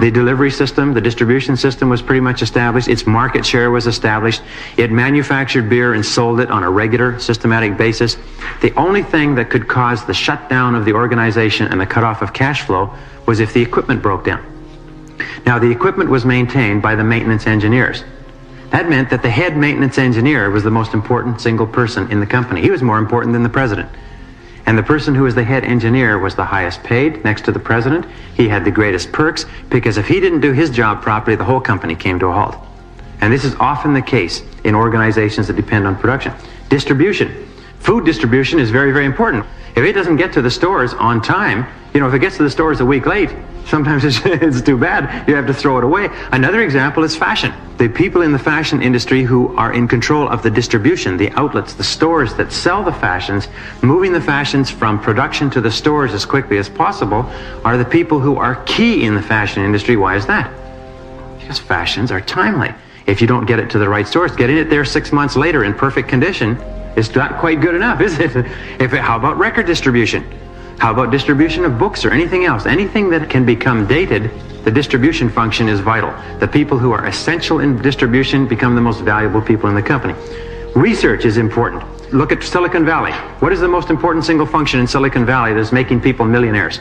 The delivery system, the distribution system was pretty much established. Its market share was established. It manufactured beer and sold it on a regular, systematic basis. The only thing that could cause the shutdown of the organization and the cutoff of cash flow was if the equipment broke down. Now, the equipment was maintained by the maintenance engineers. That meant that the head maintenance engineer was the most important single person in the company. He was more important than the president. And the person who was the head engineer was the highest paid next to the president. He had the greatest perks, because if he didn't do his job properly, the whole company came to a halt. And this is often the case in organizations that depend on production. Distribution. Food distribution is very, very important. If it doesn't get to the stores on time, if it gets to the stores a week late, sometimes it's too bad. You have to throw it away. Another example is fashion. The people in the fashion industry who are in control of the distribution, the outlets, the stores that sell the fashions, moving the fashions from production to the stores as quickly as possible, are the people who are key in the fashion industry. Why is that? Because fashions are timely. If you don't get it to the right stores, getting it there 6 months later in perfect condition is not quite good enough, is it? How about record distribution? How about distribution of books or anything else? Anything that can become dated, the distribution function is vital. The people who are essential in distribution become the most valuable people in the company. Research is important. Look at Silicon Valley. What is the most important single function in Silicon Valley that's making people millionaires?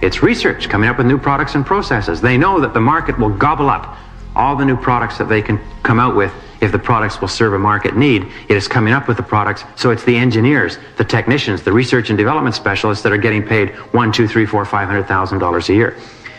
It's research, coming up with new products and processes. They know that the market will gobble up all the new products that they can come out with. If the products will serve a market need, it is coming up with the products. So it's the engineers, the technicians, the research and development specialists that are getting paid $1, $2, $3, $4, $500,000 a year.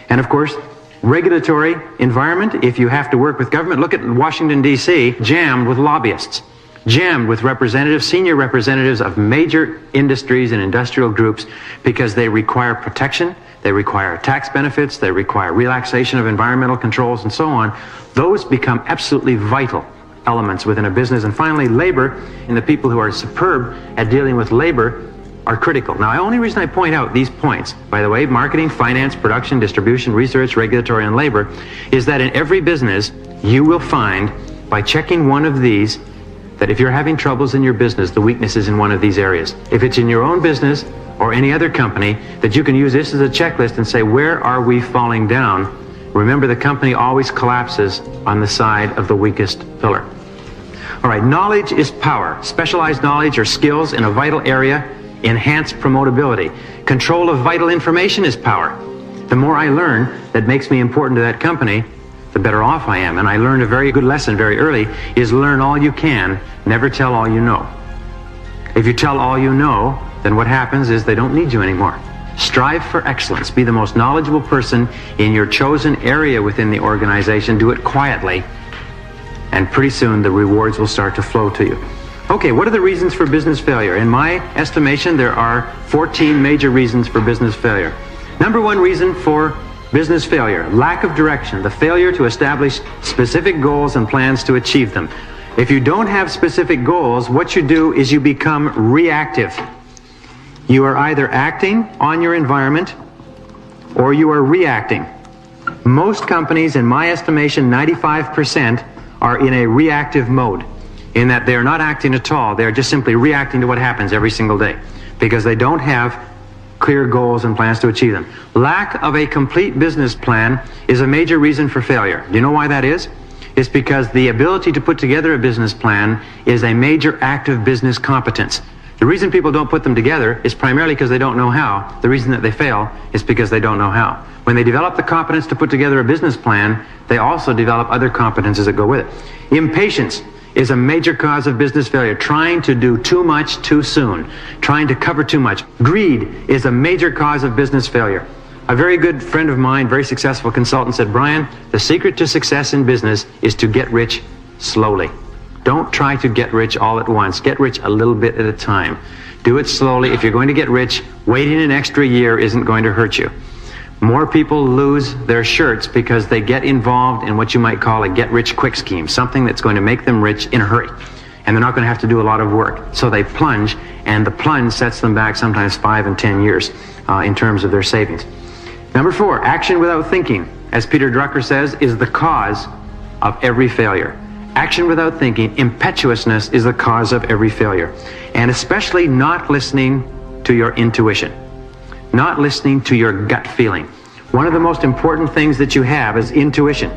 And of course, regulatory environment. If you have to work with government, look at Washington, D.C., jammed with lobbyists, jammed with representatives, senior representatives of major industries and industrial groups, because they require protection, they require tax benefits, they require relaxation of environmental controls, and so on. Those become absolutely vital elements within a business. And finally, labor, and the people who are superb at dealing with labor are critical. Now, the only reason I point out these points, by the way, marketing, finance, production, distribution, research, regulatory, and labor, is that in every business, you will find, by checking one of these, that if you're having troubles in your business, the weakness is in one of these areas. If it's in your own business or any other company, that you can use this as a checklist and say, where are we falling down remember the company always collapses on the side of the weakest pillar. All right, knowledge is power. Specialized knowledge or skills in a vital area enhance promotability. Control of vital information is power. The more I learn that makes me important to that company, the better off I am. And I learned a very good lesson very early, is learn all you can, never tell all you know. If you tell all you know, then what happens is they don't need you anymore. Strive for excellence. Be the most knowledgeable person in your chosen area within the organization. Do it quietly, and pretty soon the rewards will start to flow to you. Okay, what are the reasons for business failure? In my estimation, there are 14 major reasons for business failure. Number one reason for business failure: lack of direction, the failure to establish specific goals and plans to achieve them. If you don't have specific goals, what you do is you become reactive. You are either acting on your environment or you are reacting. Most companies, in my estimation, 95%, are in a reactive mode, in that they're not acting at all. They're just simply reacting to what happens every single day because they don't have clear goals and plans to achieve them. Lack of a complete business plan is a major reason for failure. Do you know why that is? It's because the ability to put together a business plan is a major active business competence. The reason people don't put them together is primarily because they don't know how. The reason that they fail is because they don't know how. When they develop the competence to put together a business plan, they also develop other competences that go with it. Impatience is a major cause of business failure. Trying to do too much too soon. Trying to cover too much. Greed is a major cause of business failure. A very good friend of mine, very successful consultant, said, "Brian, the secret to success in business is to get rich slowly. Don't try to get rich all at once. Get rich a little bit at a time. Do it slowly. If you're going to get rich, waiting an extra year isn't going to hurt you." More people lose their shirts because they get involved in what you might call a get-rich-quick scheme, something that's going to make them rich in a hurry. And they're not going to have to do a lot of work. So they plunge, and the plunge sets them back sometimes 5 and 10 years in terms of their savings. Number 4, action without thinking, as Peter Drucker says, is the cause of every failure. Action without thinking, impetuousness, is the cause of every failure. And especially not listening to your intuition. Not listening to your gut feeling. One of the most important things that you have is intuition.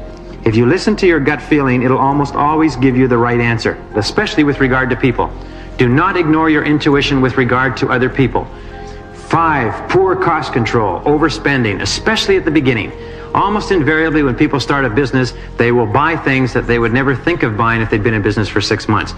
If you listen to your gut feeling, it'll almost always give you the right answer, especially with regard to people. Do not ignore your intuition with regard to other people. 5, poor cost control, overspending, especially at the beginning. Almost invariably when people start a business, they will buy things that they would never think of buying if they'd been in business for 6 months.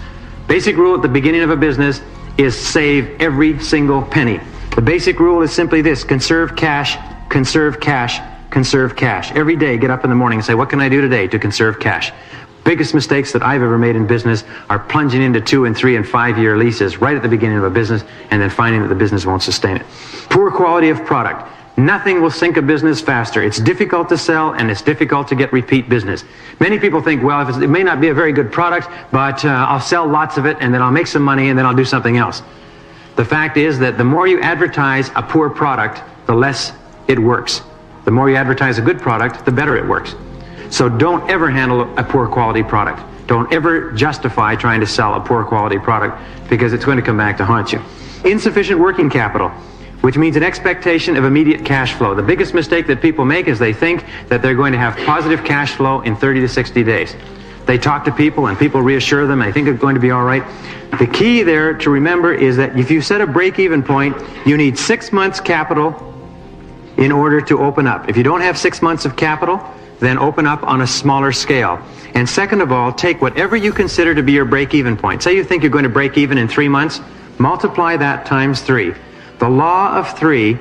Basic rule at the beginning of a business is save every single penny. The basic rule is simply this: conserve cash, conserve cash, conserve cash. Every day get up in the morning and say, what can I do today to conserve cash? Biggest mistakes that I've ever made in business are plunging into 2 and 3 and 5 year leases right at the beginning of a business and then finding that the business won't sustain it. Poor quality of product. Nothing will sink a business faster. It's difficult to sell and it's difficult to get repeat business. Many people think, well, it may not be a very good product, but I'll sell lots of it and then I'll make some money and then I'll do something else. The fact is that the more you advertise a poor product, the less it works. The more you advertise a good product, the better it works. So don't ever handle a poor quality product. Don't ever justify trying to sell a poor quality product because it's going to come back to haunt you. Insufficient working capital, which means an expectation of immediate cash flow. The biggest mistake that people make is they think that they're going to have positive cash flow in 30 to 60 days. They talk to people and people reassure them, and they think it's going to be all right. The key there to remember is that if you set a break-even point, you need 6 months capital in order to open up. If you don't have 6 months of capital, then open up on a smaller scale. And second of all, take whatever you consider to be your break-even point. Say you think you're going to break even in 3 months, multiply that times 3. The law of 3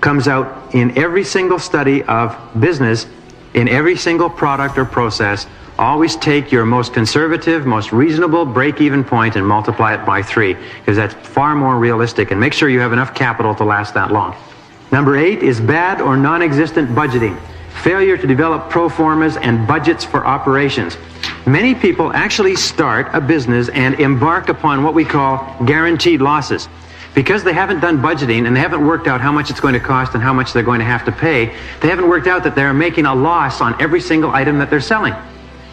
comes out in every single study of business, in every single product or process. Always take your most conservative, most reasonable break-even point and multiply it by 3, because that's far more realistic, and make sure you have enough capital to last that long. Number 8 is bad or non-existent budgeting. Failure to develop pro formas and budgets for operations. Many people actually start a business and embark upon what we call guaranteed losses. Because they haven't done budgeting and they haven't worked out how much it's going to cost and how much they're going to have to pay, they haven't worked out that they're making a loss on every single item that they're selling.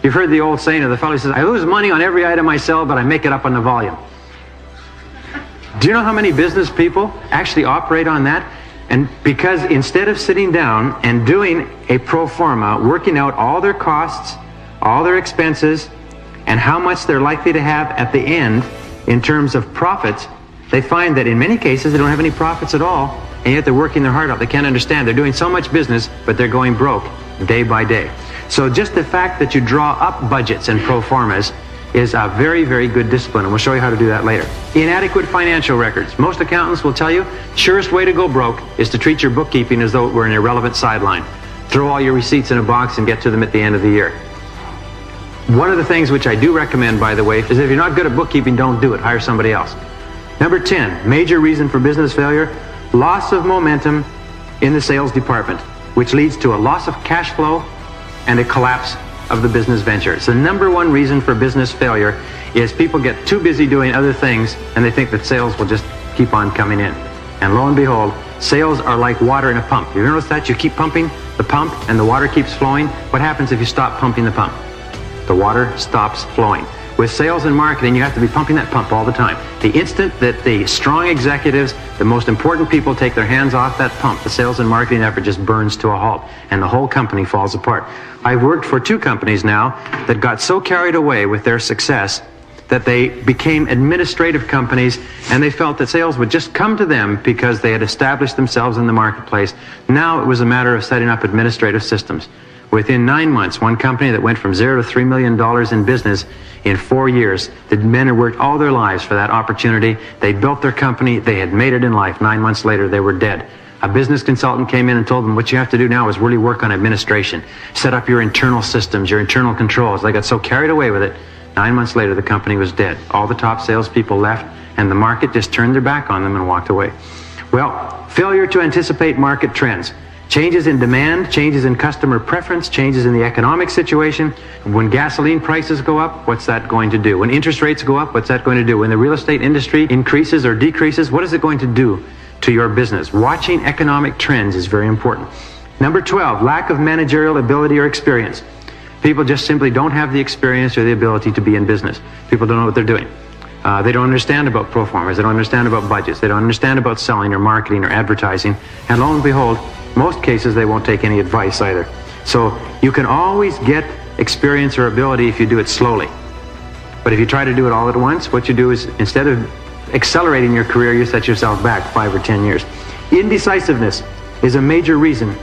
You've heard the old saying of the fellow who says, I lose money on every item I sell, but I make it up on the volume. Do you know how many business people actually operate on that? And because instead of sitting down and doing a pro forma, working out all their costs, all their expenses, and how much they're likely to have at the end in terms of profits, they find that in many cases they don't have any profits at all, and yet they're working their heart out. They can't understand. They're doing so much business, but they're going broke day by day. So just the fact that you draw up budgets and pro formas is a very, very good discipline, and we'll show you how to do that later. Inadequate financial records. Most accountants will tell you, surest way to go broke is to treat your bookkeeping as though it were an irrelevant sideline. Throw all your receipts in a box and get to them at the end of the year. One of the things which I do recommend, by the way, is if you're not good at bookkeeping, don't do it. Hire somebody else. Number 10, major reason for business failure, loss of momentum in the sales department, which leads to a loss of cash flow and a collapse of the business venture. So the number one reason for business failure is people get too busy doing other things and they think that sales will just keep on coming in. And lo and behold, sales are like water in a pump. You notice that? You keep pumping the pump and the water keeps flowing. What happens if you stop pumping the pump? The water stops flowing. With sales and marketing, you have to be pumping that pump all the time. The instant that the strong executives, the most important people, take their hands off that pump, the sales and marketing effort just burns to a halt, and the whole company falls apart. I've worked for 2 companies now that got so carried away with their success that they became administrative companies, and they felt that sales would just come to them because they had established themselves in the marketplace. Now it was a matter of setting up administrative systems. Within 9 months, one company that went from $0 to $3 million in business in 4 years, the men had worked all their lives for that opportunity. They built their company. They had made it in life. 9 months later, they were dead. A business consultant came in and told them, what you have to do now is really work on administration. Set up your internal systems, your internal controls. They got so carried away with it, 9 months later, the company was dead. All the top salespeople left, and the market just turned their back on them and walked away. Well, failure to anticipate market trends. Changes in demand, changes in customer preference, changes in the economic situation. When gasoline prices go up, what's that going to do? When interest rates go up, what's that going to do? When the real estate industry increases or decreases, what is it going to do to your business? Watching economic trends is very important. Number 12, lack of managerial ability or experience. People just simply don't have the experience or the ability to be in business. People don't know what they're doing. They don't understand about pro formas. They don't understand about budgets. They don't understand about selling or marketing or advertising. And lo and behold, most cases they won't take any advice either. So you can always get experience or ability if you do it slowly. But if you try to do it all at once, what you do is instead of accelerating your career, you set yourself back 5 or 10 years. Indecisiveness is a major reason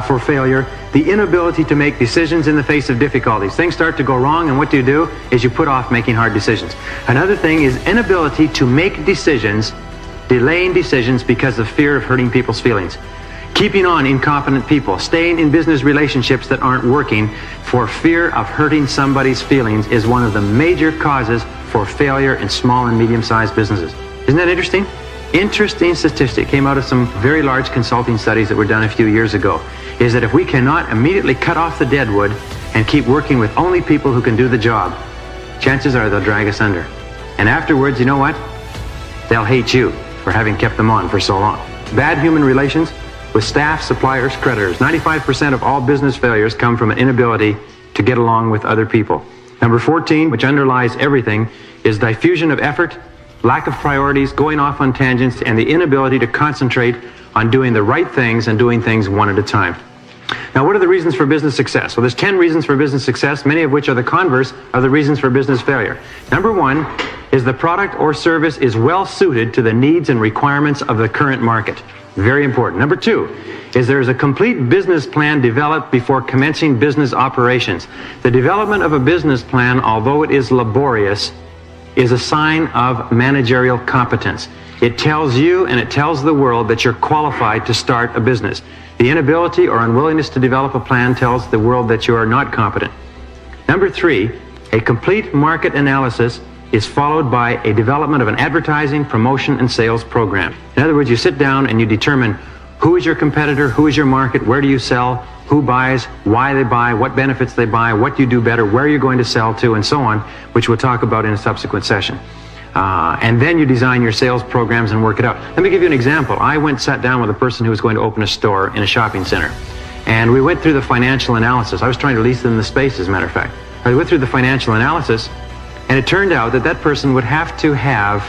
for failure. The inability to make decisions in the face of difficulties. Things start to go wrong, and what do? Is you put off making hard decisions. Another thing is inability to make decisions, delaying decisions because of fear of hurting people's feelings. Keeping on incompetent people, staying in business relationships that aren't working for fear of hurting somebody's feelings is one of the major causes for failure in small and medium-sized businesses. Isn't that interesting? Interesting statistic came out of some very large consulting studies that were done a few years ago, is that if we cannot immediately cut off the deadwood and keep working with only people who can do the job, chances are they'll drag us under. And afterwards, you know what? They'll hate you for having kept them on for so long. Bad human relations with staff, suppliers, creditors. 95% of all business failures come from an inability to get along with other people. Number 14, which underlies everything, is diffusion of effort, lack of priorities, going off on tangents, and the inability to concentrate on doing the right things and doing things one at a time. Now, what are the reasons for business success? Well, there's 10 reasons for business success, many of which are the converse of the reasons for business failure. Number 1 is the product or service is well suited to the needs and requirements of the current market. Very important. Number 2 is there is a complete business plan developed before commencing business operations. The development of a business plan, although it is laborious, is a sign of managerial competence. It tells you and it tells the world that you're qualified to start a business. The inability or unwillingness to develop a plan tells the world that you are not competent. Number 3, a complete market analysis is followed by a development of an advertising, promotion, and sales program. In other words, you sit down and you determine who is your competitor, who is your market, where do you sell, who buys, why they buy, what benefits they buy, what you do better, where you're going to sell to, and so on, which we'll talk about in a subsequent session. And then you design your sales programs and work it out. Let me give you an example. I sat down with a person who was going to open a store in a shopping center. And we went through the financial analysis. I was trying to lease them the space, as a matter of fact. I went through the financial analysis, and it turned out that that person would have to have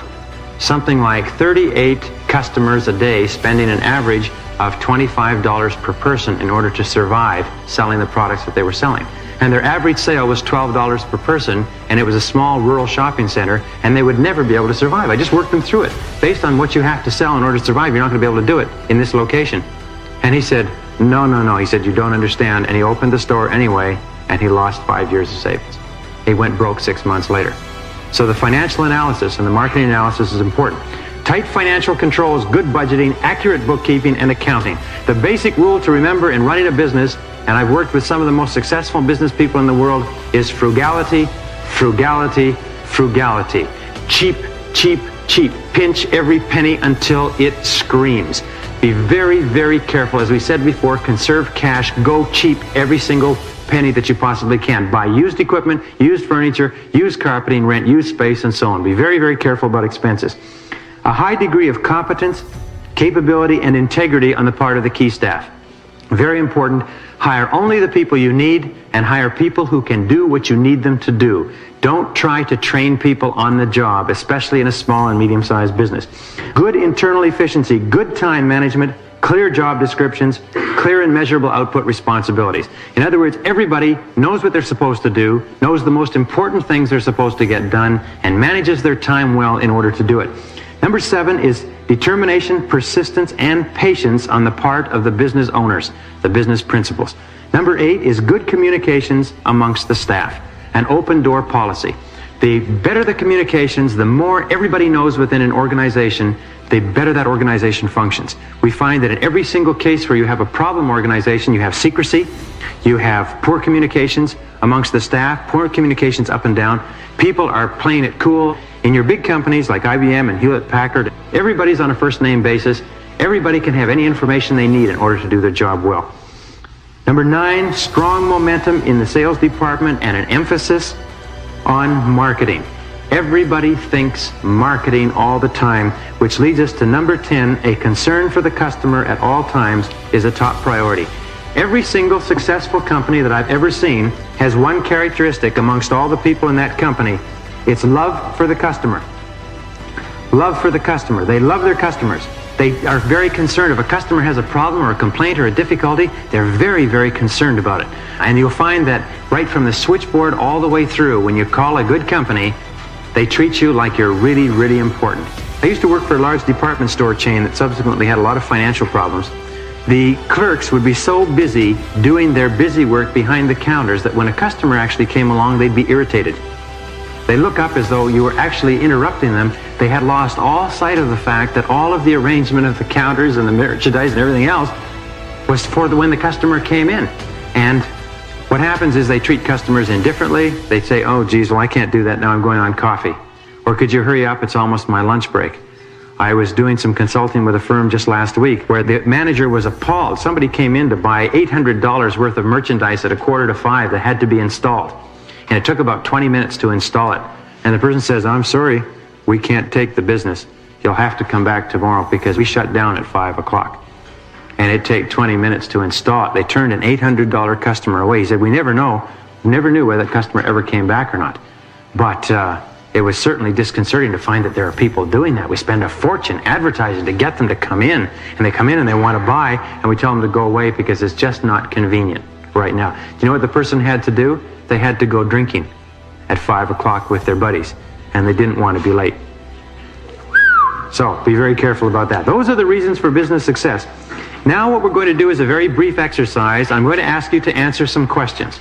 something like 38 customers a day, spending an average of $25 per person in order to survive selling the products that they were selling. And their average sale was $12 per person, and it was a small rural shopping center, and they would never be able to survive. I just worked them through it. Based on what you have to sell in order to survive, you're not going to be able to do it in this location. And he said, no. He said, you don't understand. And he opened the store anyway, and he lost 5 years of savings. He went broke 6 months later. So the financial analysis and the marketing analysis is important. Tight financial controls, good budgeting, accurate bookkeeping, and accounting. The basic rule to remember in running a business, and I've worked with some of the most successful business people in the world, is frugality, frugality, frugality. Cheap, cheap, cheap. Pinch every penny until it screams. Be very, very careful. As we said before, conserve cash. Go cheap every single penny that you possibly can. Buy used equipment, used furniture, used carpeting, rent used space, and so on. Be very, very careful about expenses. A high degree of competence, capability, and integrity on the part of the key staff. Very important. Hire only the people you need, and hire people who can do what you need them to do. Don't try to train people on the job, especially in a small and medium-sized business. Good internal efficiency, good time management, clear job descriptions, clear and measurable output responsibilities. In other words, everybody knows what they're supposed to do, knows the most important things they're supposed to get done, and manages their time well in order to do it. Number 7 is determination, persistence, and patience on the part of the business owners, the business principals. Number 8 is good communications amongst the staff, an open door policy. The better the communications, the more everybody knows within an organization, the better that organization functions. We find that in every single case where you have a problem organization, you have secrecy, you have poor communications amongst the staff, poor communications up and down. People are playing it cool. In your big companies like IBM and Hewlett-Packard, everybody's on a first-name basis. Everybody can have any information they need in order to do their job well. Number 9, strong momentum in the sales department and an emphasis on marketing. Everybody thinks marketing all the time, which leads us to number 10, a concern for the customer at all times is a top priority. Every single successful company that I've ever seen has one characteristic amongst all the people in that company. It's love for the customer. Love for the customer. They love their customers. They are very concerned. If a customer has a problem or a complaint or a difficulty, they're very, very concerned about it. And you'll find that right from the switchboard all the way through, when you call a good company, they treat you like you're really, really important. I used to work for a large department store chain that subsequently had a lot of financial problems. The clerks would be so busy doing their busy work behind the counters that when a customer actually came along, they'd be irritated. They look up as though you were actually interrupting them. They had lost all sight of the fact that all of the arrangement of the counters and the merchandise and everything else was for when the customer came in. And what happens is they treat customers indifferently. They say, oh, geez, well, I can't do that now. I'm going on coffee. Or could you hurry up? It's almost my lunch break. I was doing some consulting with a firm just last week where the manager was appalled. Somebody came in to buy $800 worth of merchandise at 4:45 that had to be installed. And it took about 20 minutes to install it. And the person says, I'm sorry, we can't take the business. You'll have to come back tomorrow because we shut down at 5 o'clock. And it'd take 20 minutes to install it. They turned an $800 customer away. He said, we never knew whether that customer ever came back or not. But it was certainly disconcerting to find that there are people doing that. We spend a fortune advertising to get them to come in. And they come in and they want to buy, and we tell them to go away because it's just not convenient right now. Do you know what the person had to do? They had to go drinking at 5 o'clock with their buddies, and they didn't want to be late. So be very careful about that. Those are the reasons for business success. Now what we're going to do is a very brief exercise. I'm going to ask you to answer some questions.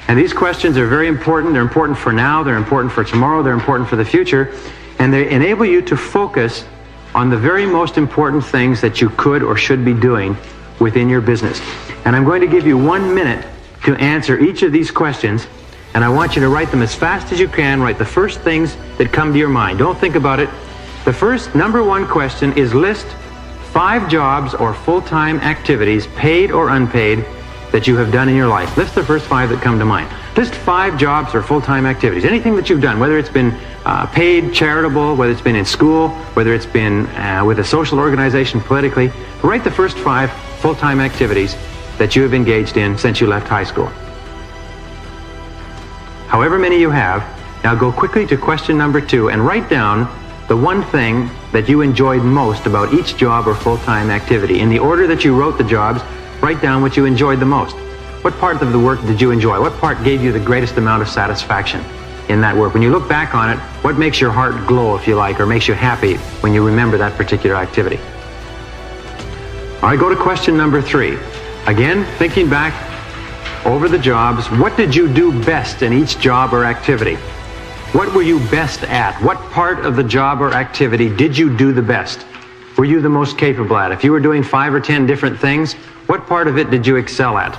And these questions are very important. They're important for now, they're important for tomorrow, they're important for the future, and they enable you to focus on the very most important things that you could or should be doing within your business. And I'm going to give you 1 minute to answer each of these questions, and I want you to write them as fast as you can. Write the first things that come to your mind. Don't think about it. The first, number 1 question is list 5 jobs or full-time activities, paid or unpaid, that you have done in your life. List the first 5 that come to mind. List 5 jobs or full-time activities. Anything that you've done, whether it's been paid, charitable, whether it's been in school, whether it's been with a social organization politically. Write the first 5 full-time activities that you have engaged in since you left high school. However many you have, now go quickly to question number 2 and write down the one thing that you enjoyed most about each job or full-time activity. In the order that you wrote the jobs, write down what you enjoyed the most. What part of the work did you enjoy? What part gave you the greatest amount of satisfaction in that work? When you look back on it, what makes your heart glow, if you like, or makes you happy when you remember that particular activity? All right, go to question number 3. Again, thinking back over the jobs, what did you do best in each job or activity? What were you best at? What part of the job or activity did you do the best? Were you the most capable at? If you were doing 5 or 10 different things, what part of it did you excel at?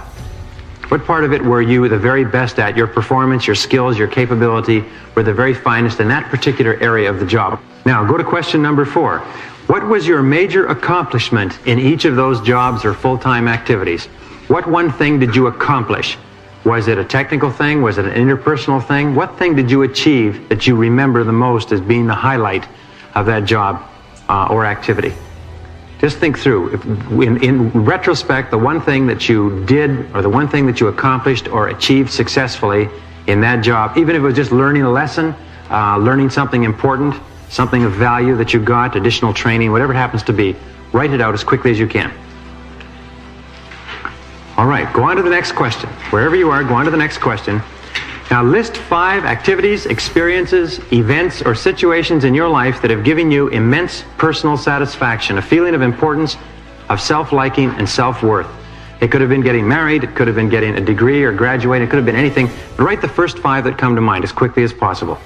What part of it were you the very best at? Your performance, your skills, your capability were the very finest in that particular area of the job. Now, go to question number 4. What was your major accomplishment in each of those jobs or full-time activities? What one thing did you accomplish? Was it a technical thing? Was it an interpersonal thing? What thing did you achieve that you remember the most as being the highlight of that job or activity? Just think through. In retrospect, the one thing that you did or the one thing that you accomplished or achieved successfully in that job, even if it was just learning a lesson, learning something important, something of value that you got, additional training, whatever it happens to be, write it out as quickly as you can. All right, go on to the next question. Wherever you are, go on to the next question. Now list 5 activities, experiences, events, or situations in your life that have given you immense personal satisfaction, a feeling of importance, of self-liking, and self-worth. It could have been getting married, it could have been getting a degree or graduating, it could have been anything, but write the first 5 that come to mind as quickly as possible.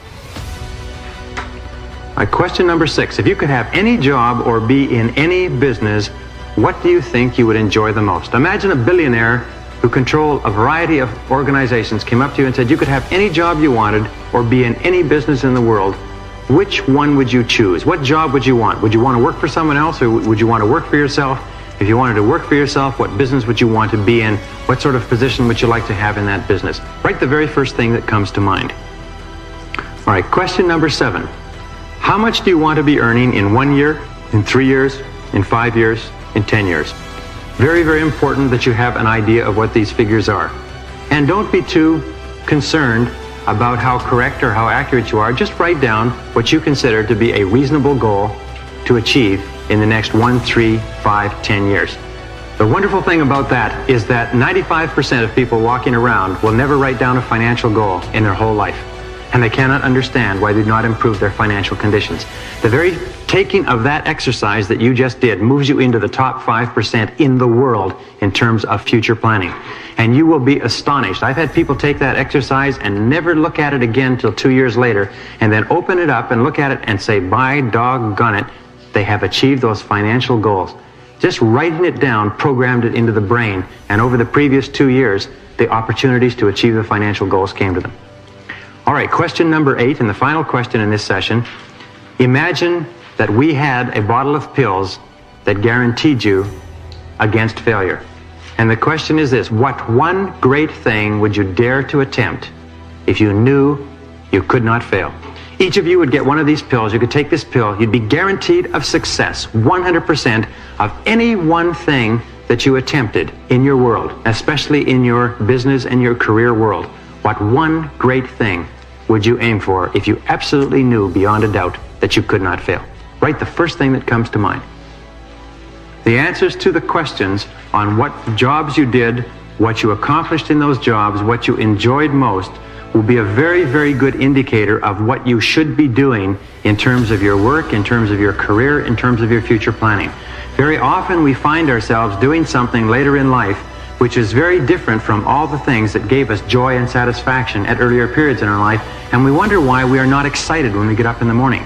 All right, question number 6. If you could have any job or be in any business, what do you think you would enjoy the most? Imagine a billionaire who controlled a variety of organizations came up to you and said you could have any job you wanted or be in any business in the world. Which one would you choose? What job would you want? Would you want to work for someone else, or would you want to work for yourself? If you wanted to work for yourself, what business would you want to be in? What sort of position would you like to have in that business? Write the very first thing that comes to mind. All right, question number 7. How much do you want to be earning in 1 year, in 3 years, in 5 years, in 10 years? Very, very important that you have an idea of what these figures are. And don't be too concerned about how correct or how accurate you are. Just write down what you consider to be a reasonable goal to achieve in the next 1, 3, 5, 10 years. The wonderful thing about that is that 95% of people walking around will never write down a financial goal in their whole life. And they cannot understand why they do not improve their financial conditions. The very taking of that exercise that you just did moves you into the top 5% in the world in terms of future planning. And you will be astonished. I've had people take that exercise and never look at it again till 2 years later, and then open it up and look at it and say, by doggone it, they have achieved those financial goals. Just writing it down programmed it into the brain, and over the previous 2 years, the opportunities to achieve the financial goals came to them. All right, question number 8, and the final question in this session. Imagine that we had a bottle of pills that guaranteed you against failure. And the question is this: what one great thing would you dare to attempt if you knew you could not fail? Each of you would get one of these pills. You could take this pill. You'd be guaranteed of success, 100% of any one thing that you attempted in your world, especially in your business and your career world. What one great thing would you aim for if you absolutely knew beyond a doubt that you could not fail? Write the first thing that comes to mind. The answers to the questions on what jobs you did, what you accomplished in those jobs, what you enjoyed most, will be a very, very good indicator of what you should be doing in terms of your work, in terms of your career, in terms of your future planning. Very often we find ourselves doing something later in life which is very different from all the things that gave us joy and satisfaction at earlier periods in our life, and we wonder why we are not excited when we get up in the morning.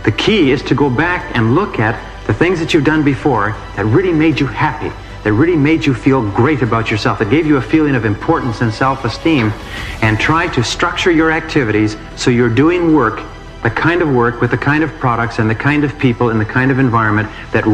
The key is to go back and look at the things that you've done before that really made you happy, that really made you feel great about yourself, that gave you a feeling of importance and self-esteem, and try to structure your activities so you're doing work, the kind of work with the kind of products and the kind of people and the kind of environment that